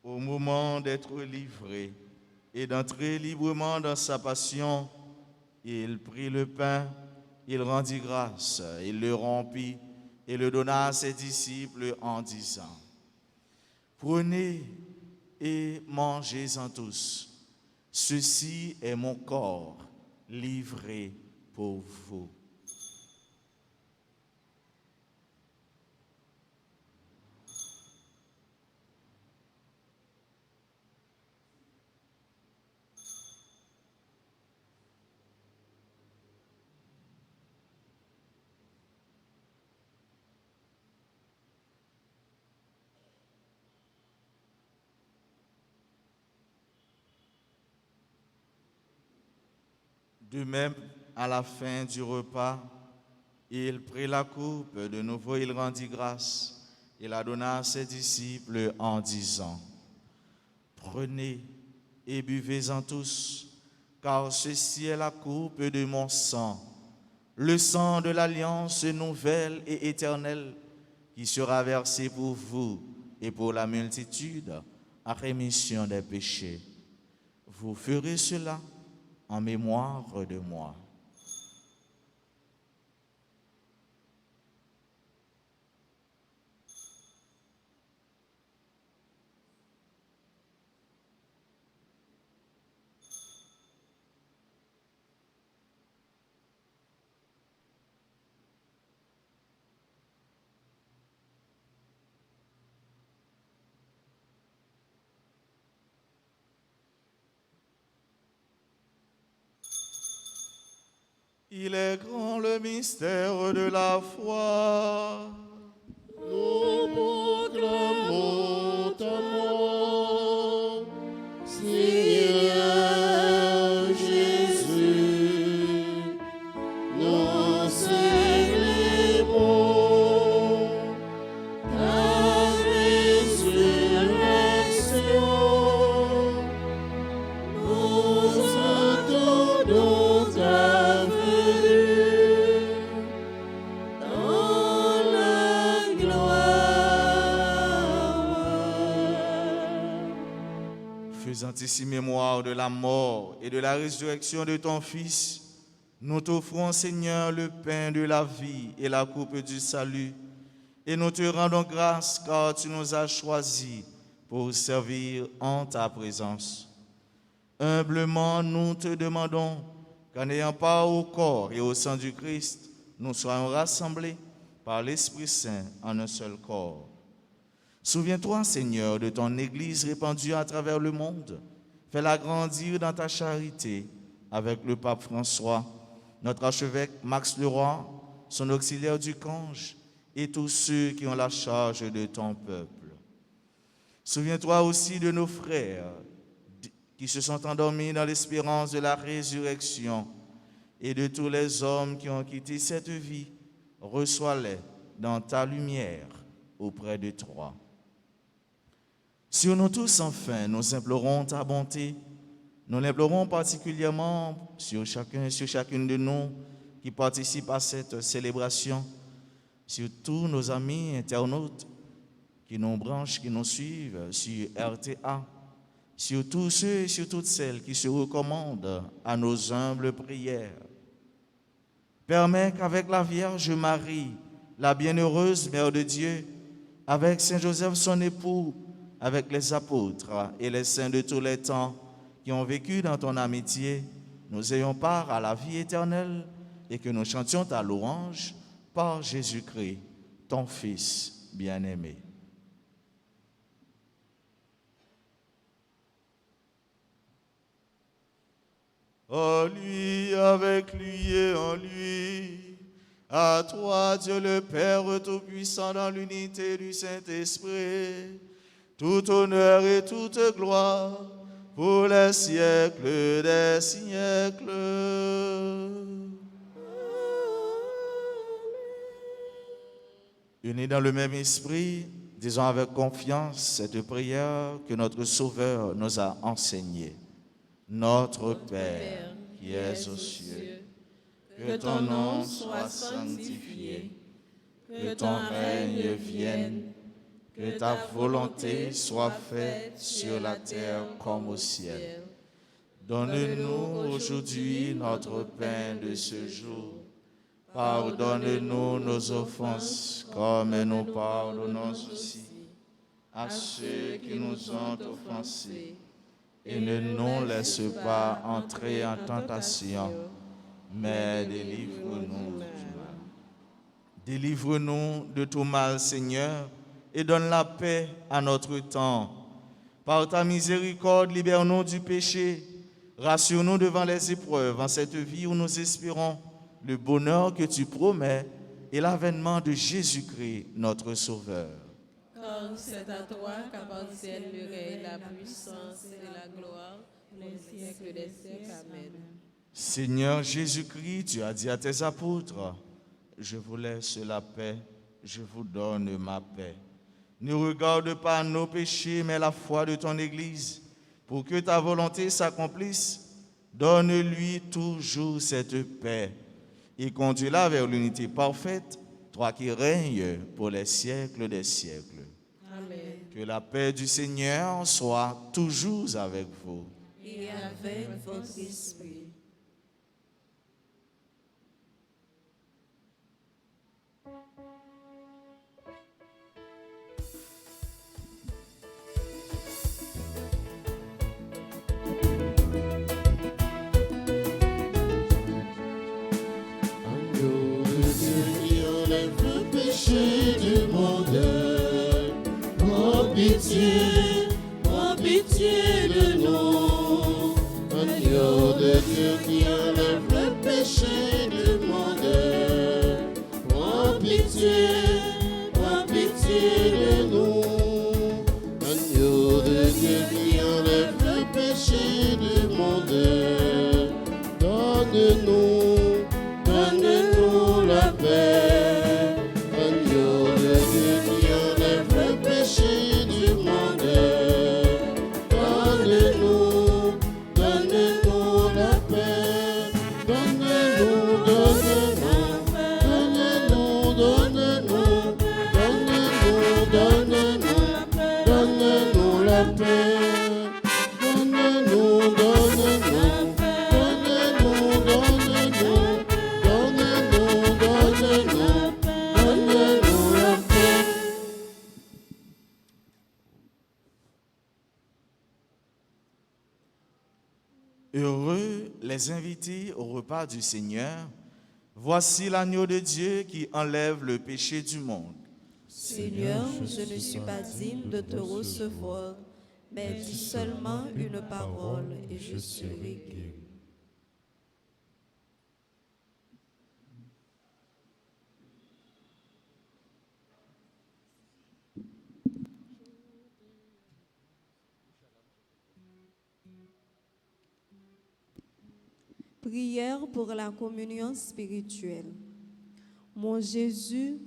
Au moment d'être livré et d'entrer librement dans sa passion, il prit le pain, il rendit grâce, il le rompit et le donna à ses disciples en disant: Prenez et mangez-en tous. Ceci est mon corps livré pour vous. De même, à la fin du repas, il prit la coupe, de nouveau il rendit grâce, et la donna à ses disciples en disant: Prenez et buvez-en tous, car ceci est la coupe de mon sang, le sang de l'alliance nouvelle et éternelle, qui sera versé pour vous et pour la multitude à rémission des péchés. Vous ferez cela en mémoire de moi. Il est grand le mystère de la foi. Nous proclamons ta mort, Seigneur Jésus. Nous célébrons ta résurrection. Nous attendons ta venue dans la gloire. Faisant ici mémoire de la mort et de la résurrection de ton Fils, nous t'offrons, Seigneur, le pain de la vie et la coupe du salut, et nous te rendons grâce car tu nous as choisis pour servir en ta présence. Humblement, nous te demandons qu'en ayant part au corps et au sang du Christ, nous soyons rassemblés par l'Esprit Saint en un seul corps. Souviens-toi, Seigneur, de ton Église répandue à travers le monde. Fais-la grandir dans ta charité avec le pape François, notre archevêque Max Leroy, son auxiliaire du Cange et tous ceux qui ont la charge de ton peuple. Souviens-toi aussi de nos frères qui se sont endormis dans l'espérance de la résurrection et de tous les hommes qui ont quitté cette vie. Reçois-les dans ta lumière auprès de toi. Sur nous tous, enfin, nous implorons ta bonté. Nous l'implorons particulièrement sur chacune de nous qui participe à cette célébration, sur tous nos amis internautes qui nous branchent, qui nous suivent sur RTA, sur tous ceux et sur toutes celles qui se recommandent à nos humbles prières. Permets qu'avec la Vierge Marie, la bienheureuse Mère de Dieu, avec Saint Joseph son époux, avec les apôtres et les saints de tous les temps qui ont vécu dans ton amitié, nous ayons part à la vie éternelle et que nous chantions ta louange par Jésus-Christ, ton Fils bien-aimé. En lui, avec lui et en lui, à toi, Dieu le Père Tout-Puissant, dans l'unité du Saint-Esprit, tout honneur et toute gloire pour les siècles des siècles. Unis dans le même esprit, disons avec confiance cette prière que notre Sauveur nous a enseignée. Notre Père, qui es aux cieux, que ton nom soit sanctifié, que ton règne vienne, que ta volonté soit faite sur la terre comme au ciel. Donne-nous aujourd'hui notre pain de ce jour. Pardonne-nous nos offenses, comme nous pardonnons aussi à ceux qui nous ont offensés. Et ne nous laisse pas entrer en tentation, mais délivre-nous du mal. Délivre-nous de tout mal, Seigneur, et donne la paix à notre temps. Par ta miséricorde, libère-nous du péché. Rassure-nous devant les épreuves en cette vie où nous espérons le bonheur que tu promets et l'avènement de Jésus-Christ, notre Sauveur. Car c'est à toi qu'appartiennent le règne, la puissance et la gloire, pour les siècles des siècles. Amen. Seigneur Jésus-Christ, tu as dit à tes apôtres, je vous laisse la paix, je vous donne ma paix. Ne regarde pas nos péchés, mais la foi de ton Église, Pour que ta volonté s'accomplisse, donne-lui toujours cette paix et conduis-la vers l'unité parfaite, toi qui règnes pour les siècles des siècles. Amen. Que la paix du Seigneur soit toujours avec vous. Et avec votre esprit. Agneau de Dieu qui enlève le péché du monde, prends pitié de nous. Agneau de Dieu qui enlève le péché du monde, prends pitié de nous. Agneau de Dieu qui enlève le péché du monde, donne-nous la paix. Agneau de Dieu qui enlève le péché du monde, donne-nous la paix. Donne-nous la paix. Heureux les invités au repas du Seigneur. Voici l'agneau de Dieu qui enlève le péché du monde. Seigneur, je ne suis pas digne de te recevoir, mais dis seulement une parole et je serai guéri. Prière pour la communion spirituelle. Mon Jésus,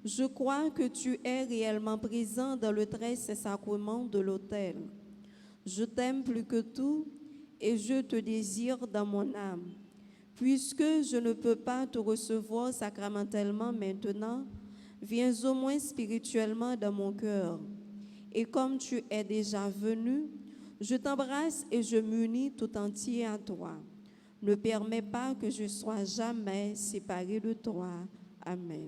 je crois que tu es réellement présent dans le très saint sacrement de l'autel. Je t'aime plus que tout et je te désire dans mon âme. Puisque je ne peux pas te recevoir sacramentellement maintenant, viens au moins spirituellement dans mon cœur. Et comme tu es déjà venu, je t'embrasse et je m'unis tout entier à toi. Ne permets pas que je sois jamais séparé de toi. Amen.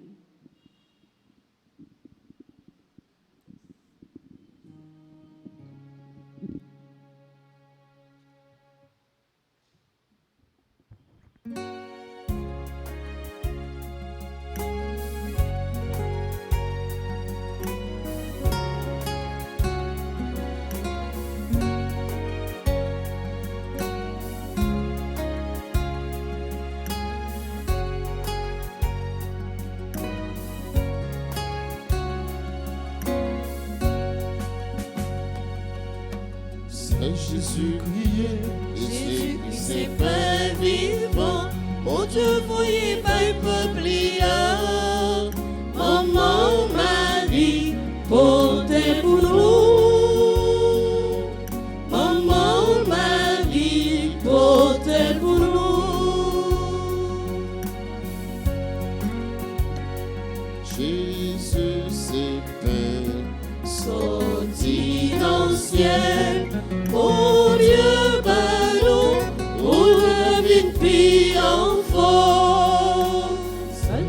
Jésus-Christ, c'est pain vivant, mon Dieu, voyez pas le peuple, maman, Marie, portez pour nous, maman, Marie, portez pour nous. Jésus, c'est pain, sorti dans le ciel. Oh Dieu, ballon, pour devenir vie enfant. Saint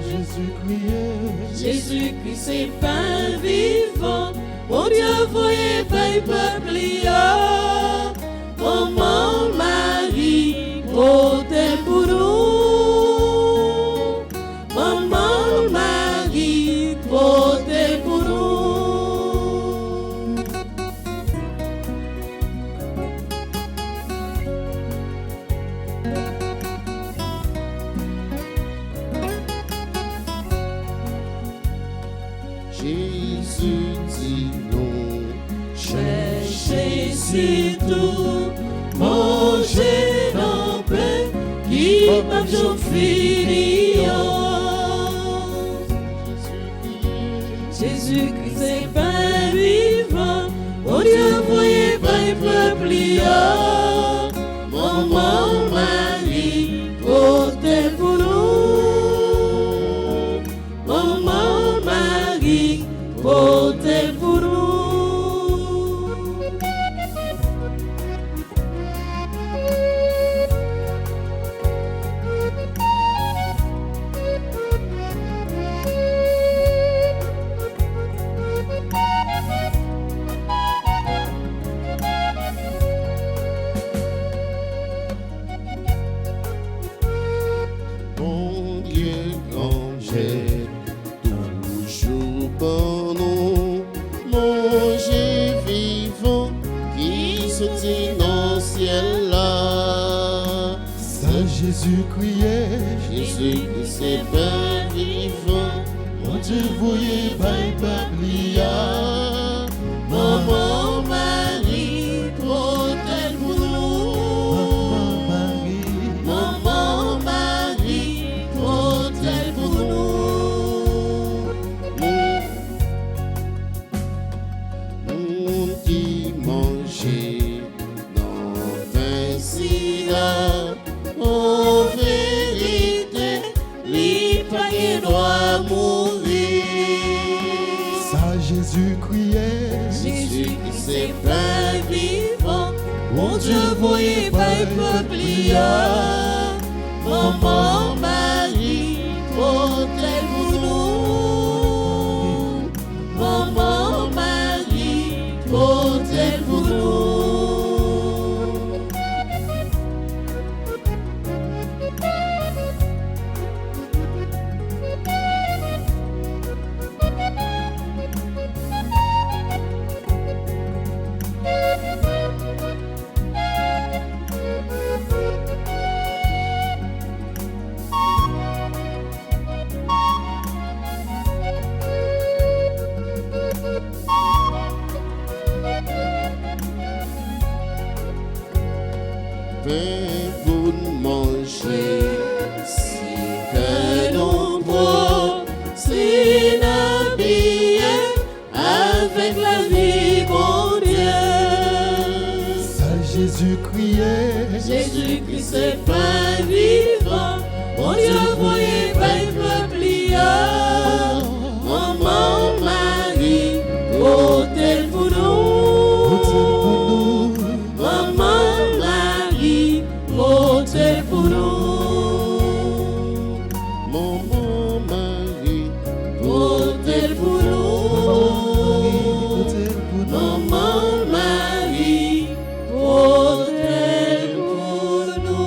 Jésus-Christ, c'est pain vivant. Mon Dieu, voyez pas le peuple, maman, Marie, portez pour nous. Maman, Marie, portez pour nous. Jésus dit non, cherchez tout, mangez dans paix, qui m'a toujours fini. Jésus-Christ, c'est pain vivant, mon Dieu, voyez pas le peuple. prière. Maman Marie, autel pour nous. Maman Marie, autel pour nous. Mon Dieu, grand j'ai toujours pour nous, mon Dieu vivant qui se tient dans le ciel là. Saint Jésus criait, Jésus qui c'est pas vivant, mon Dieu voyez bye bye. Maman Marie, autel pour nous. Maman Marie, autel pour nous. Mon dimanche dans un sida, en vérité, lui pas qui doit mourir. Saint Jésus criait, Jésus qui c'est pas vivant, mon Dieu voyez pas peuple. Maman Marie, autel pour nous. Maman Marie, autel pour nous. Pain pour manger, si que l'on boit, si l'habiller avec la vie, mon Dieu. Saint Jésus criait, Jésus qui c'est pas vivant, mon Dieu voyez pas peuple. Maman Marie, autel pour nous. Maman Marie, autel pour nous. Maman Marie, autel pour nous. Maman Marie, autel pour nous.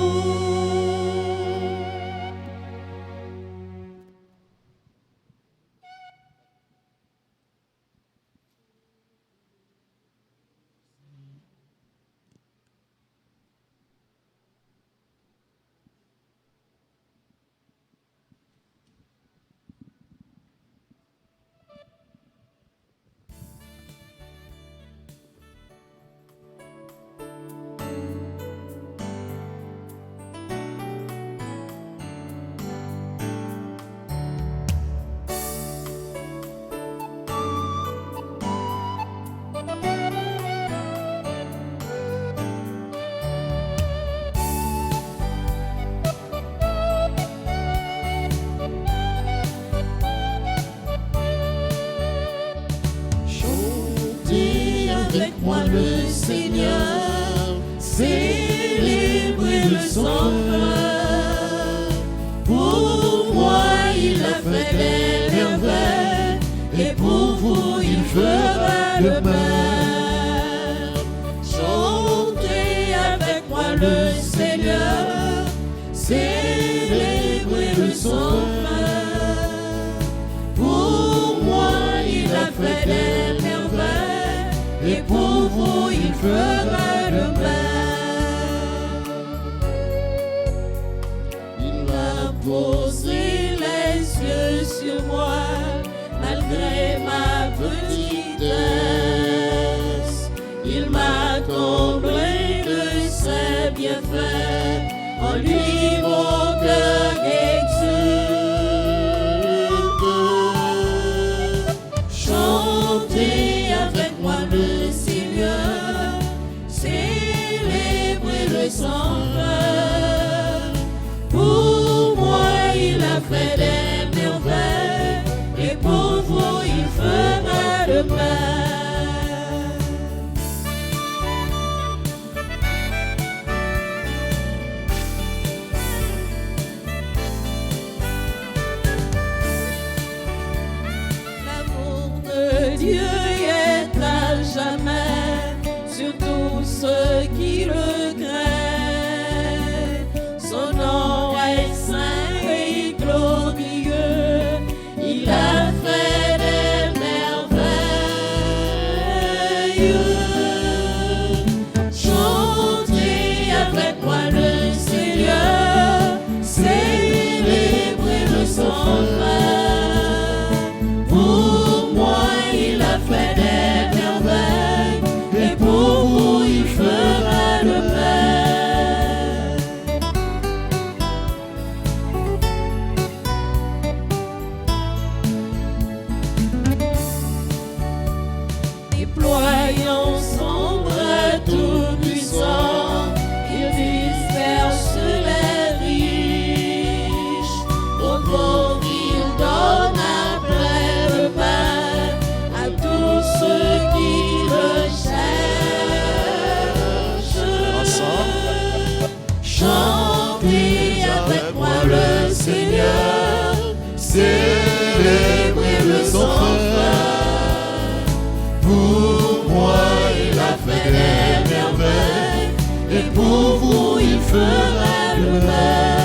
Chantez avec moi le Seigneur, célébrez le sans fin. Pour moi il a fait des merveilles, et pour vous il fera de même. Chantez avec moi le Seigneur, célébrez le sans fin. Pour moi il a fait des merveilles, et pour vous il fera de même. Il a posé les yeux sur moi, malgré ma petitesse. Il m'a comblé de ses bienfaits, en lui mon cœur exulte. Chantez avec moi le Seigneur, c'est fera de même.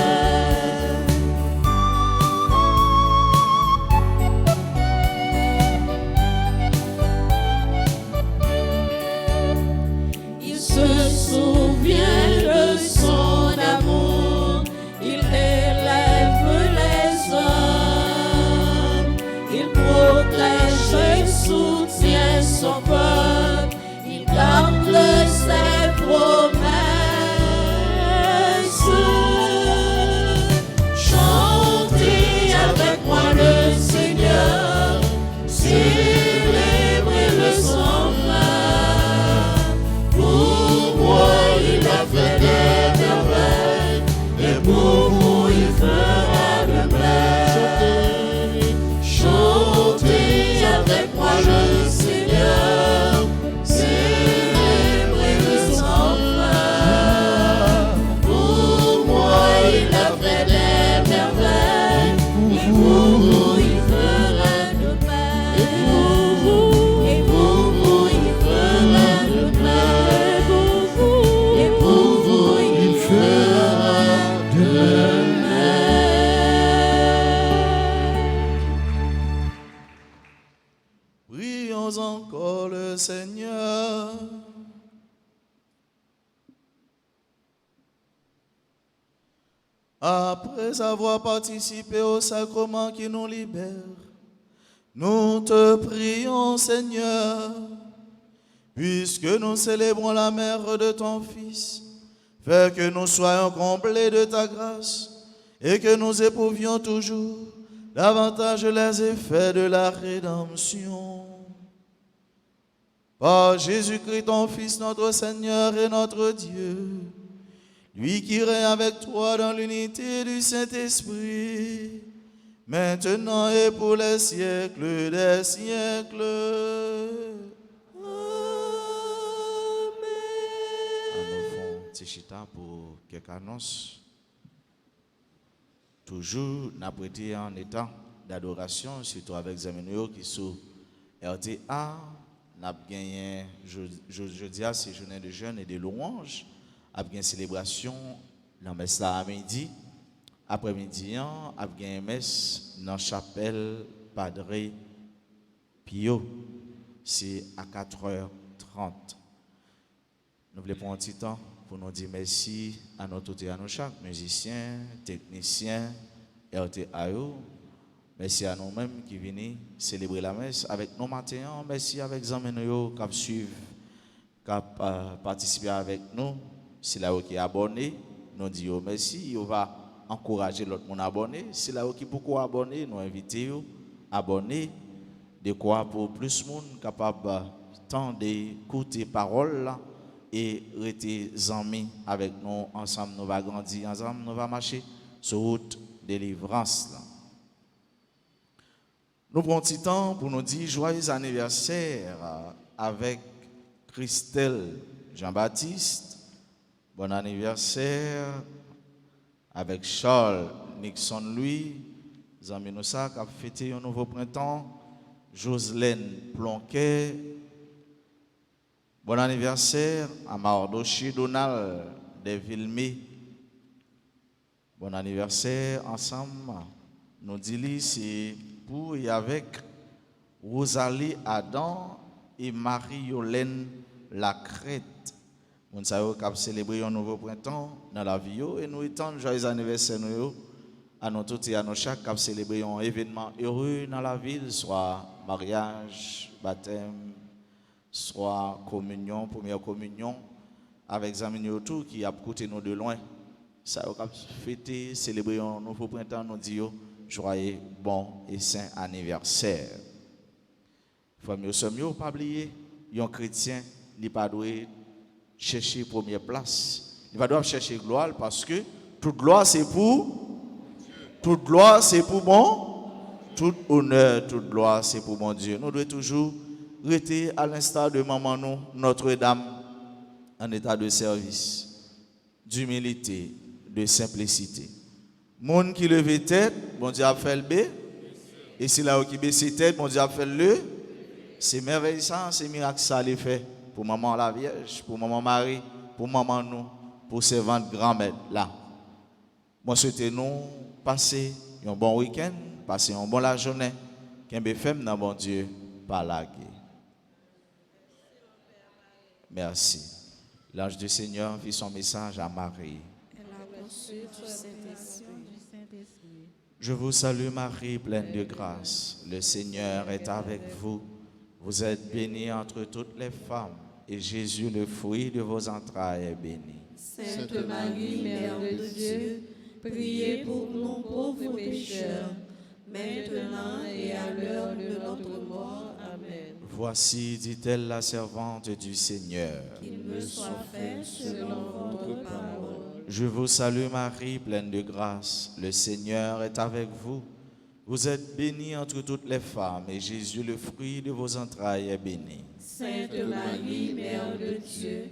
Il se souvient de son amour, il élève les hommes, il protège et soutient son peuple, il garde ses promesses. Chantez avec moi le Seigneur, célébrez le sans fin. Pour moi il a fait des merveilles, et pour vous il fera de même. Chantez avec moi le Seigneur, célébrez le sans fin. Pour moi il a fait des merveilles, et pour vous il fera de même. Et pour vous il fera de même. Et pour vous il fera de même. Prions encore le Seigneur. Après avoir participé au sacrement qui nous libère, nous te prions, Seigneur, puisque nous célébrons la mère de ton Fils, fais que nous soyons comblés de ta grâce et que nous éprouvions toujours davantage les effets de la rédemption. Par Jésus-Christ, ton Fils, notre Seigneur et notre Dieu, lui qui règne avec toi dans l'unité du Saint-Esprit, maintenant et pour les siècles des siècles. Nous faisons Tichita pour quelques annonces. Toujours, nous avons prêté en état d'adoration, surtout avec les amis qui sont RTA. Nous avons gagné, jeudi, c'est journée de jeûne et de louanges. Nous avons une célébration dans messe à midi. Après-midi, nous avons une messe dans la chapelle Padre Pio. C'est à 4h30. Nous voulons prendre un petit temps pour nous dire merci à notre et à nos chaque musiciens, techniciens, RTAO. Merci à nous-mêmes qui viennent célébrer la messe avec nous matin. Merci avec les amis qui suivent, qui participent avec nous. Si là qui est abonné, nous disons merci. On va encourager l'autre monde à abonner. Si là qui est beaucoup abonné, nous invitons à abonner. De quoi pour plus de monde capable tant d'écouter paroles et rester amis avec nous ensemble. Nous allons grandir ensemble, nous allons marcher sur route de délivrance. Nous prenons un petit temps pour nous dire joyeux anniversaire avec Christelle Jean-Baptiste. Bon anniversaire avec Charles Nixon Louis. Zami Noussa qui a fêté un nouveau printemps. Joselaine Plonquet. Bon anniversaire à Mardochi Donald de Villemé. Bon anniversaire ensemble. Nous disons c'est pour et avec Rosalie Adam et Marie-Yolène Lacrête. Nous avons célébré un nouveau printemps dans la vie et nous étendons joyeux anniversaire à nous tous et à nous chaque qui célébré un événement heureux dans la ville, soit mariage, baptême, soit communion, première communion, avec les amis autour qui a coûté nous de loin. Ça a fêté, célébrer un nouveau printemps, nous disons joyeux, bon et saint anniversaire. Famille, nous sommes pas oublier, un chrétien, il pas doué chercher première place. Il va devoir chercher gloire parce que toute gloire c'est pour toute gloire c'est pour bon, tout honneur, toute gloire c'est pour mon Dieu. Nous devons toujours rester à l'instar de maman nous, Notre-Dame, en état de service, d'humilité, de simplicité. Monde qui levait tête, bon Dieu a fait le B. Et c'est là où qui baisse tête, bon Dieu a fait le. C'est merveilleux ça, c'est miracle ça les fait pour maman la Vierge, pour maman Marie, pour maman nous, pour servante grand-mère là. Moi, souhaite nous passer un bon week-end, passer un bon la journée, qu'un BFM dans mon Dieu, par la guerre. Merci. L'ange du Seigneur fit son message à Marie. Elle a reçu du Saint-Esprit. Je vous salue Marie, pleine de grâce. Le Seigneur est avec vous. Vous êtes bénie entre toutes les femmes, et Jésus, le fruit de vos entrailles, est béni. Sainte Marie, Mère de Dieu, priez pour nous pauvres pécheurs, maintenant et à l'heure de notre mort. Amen. Voici, dit-elle, la servante du Seigneur. Qu'il me soit fait selon votre parole. Je vous salue Marie, pleine de grâce. Le Seigneur est avec vous. Vous êtes bénie entre toutes les femmes, et Jésus, le fruit de vos entrailles, est béni. Sainte Marie, Mère de Dieu,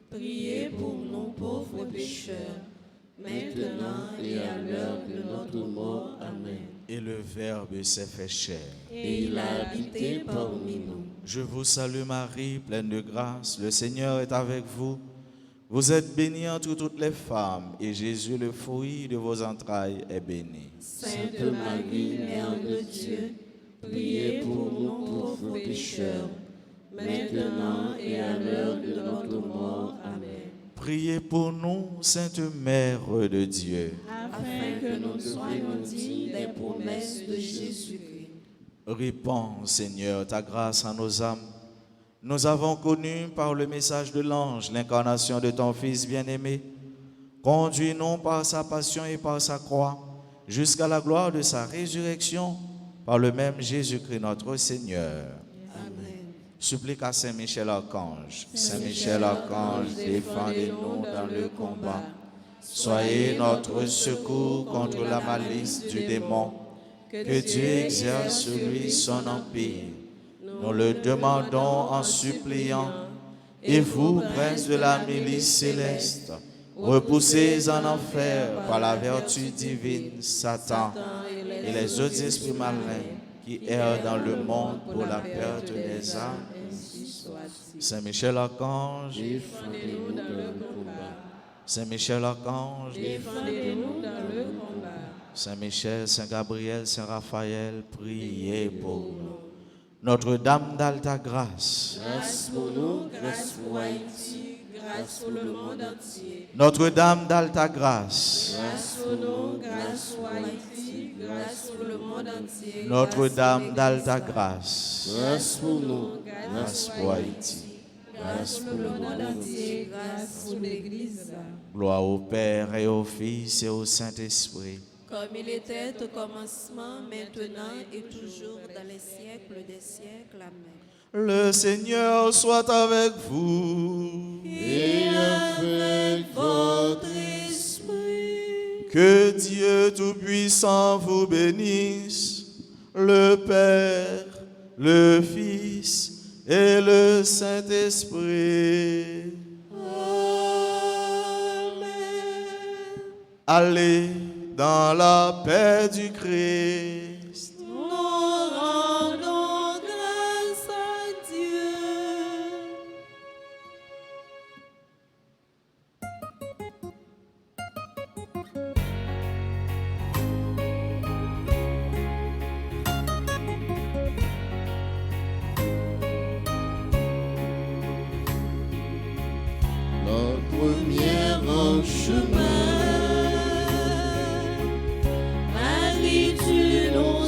priez pour nous pauvres pécheurs, maintenant et à l'heure de notre mort. Amen. Et le Verbe s'est fait chair. Et il a habité parmi nous. Je vous salue Marie, pleine de grâce. Le Seigneur est avec vous. Vous êtes bénie entre toutes les femmes, et Jésus, le fruit de vos entrailles, est béni. Sainte Marie, Mère de Dieu, priez pour nous pauvres pécheurs, maintenant et à l'heure de notre mort. Amen. Priez pour nous, Sainte Mère de Dieu. Afin que nous soyons dignes des promesses de Jésus-Christ. Répands, Seigneur, ta grâce à nos âmes. Nous avons connu par le message de l'ange l'incarnation de ton Fils bien-aimé. Conduis-nous par sa passion et par sa croix jusqu'à la gloire de sa résurrection par le même Jésus-Christ notre Seigneur. Amen. Supplique à Saint Michel Archange. Saint Michel Archange, défendez-nous dans le combat. Soyez notre secours contre la malice du démon. Que Dieu exerce sur lui son empire. Nous le demandons en suppliant. Et vous, princes de la milice céleste, repoussez en enfer par la vertu divine Satan et les autres esprits malins qui errent dans le monde pour la perte des âmes. Saint Michel Archange, Défendez-nous dans le combat. Saint Michel Archange, Défendez-nous dans le combat. Saint Michel, Saint Gabriel, Saint Raphaël, priez pour nous. Notre-Dame d'Alta Grâce, Grâce pour nous, grâce pour Haïti, grâce pour le monde entier. Notre-Dame d'Alta Grâce, Grâce pour nous, grâce pour Haïti, grâce pour le monde entier. Notre-Dame d'Alta Grâce, Grâce pour nous. grâce pour Haïti. Grâce pour le monde entier, grâce pour l'Église. Gloire au Père et au Fils et au Saint-Esprit. Comme il était au commencement, maintenant et toujours dans les siècles des siècles. Amen. Le Seigneur soit avec vous. Et avec votre Esprit. Que Dieu Tout-Puissant vous bénisse, le Père, le Fils et le Saint-Esprit. Amen. Allez dans la paix du Christ. Nous rendons grâce à Dieu. la première en chemin. Marie, tu nous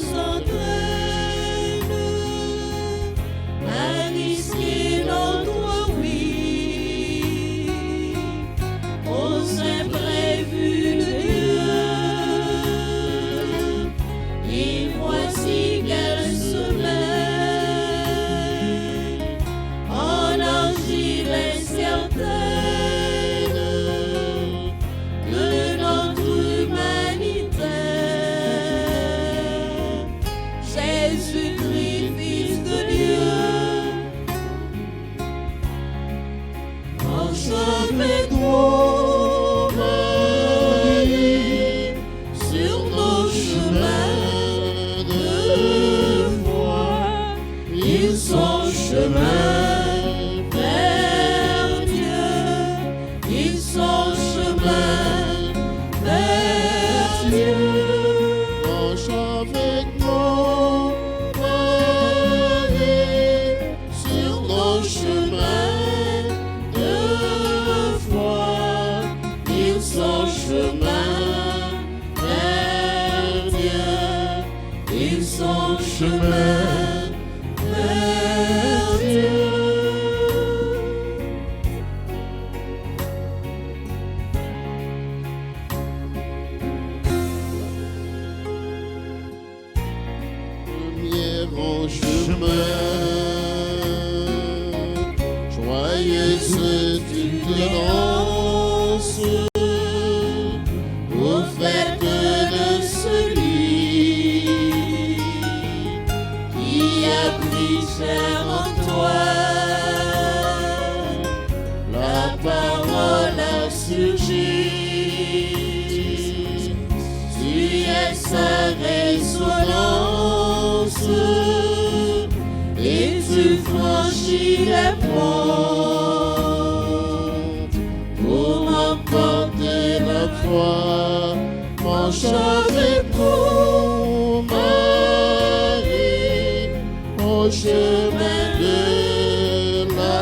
Dieu. Marche avec nous, Marie, sur nos chemins de foi. Ils sont chemin vers Dieu. Ils sont chemin vers Dieu. Premier en chemin, joyeuse tu te lances au fait de celui qui a pris chair en toi. La parole a surgi, tu es sa résonance et tu franchis les portes pour m'emporter la foi. Marche avec nous, Marie, au chemin de la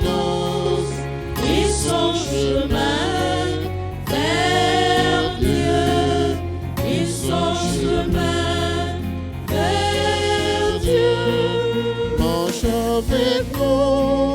noce et son chemin vers Dieu, et son chemin vers Dieu. Marche avec nous,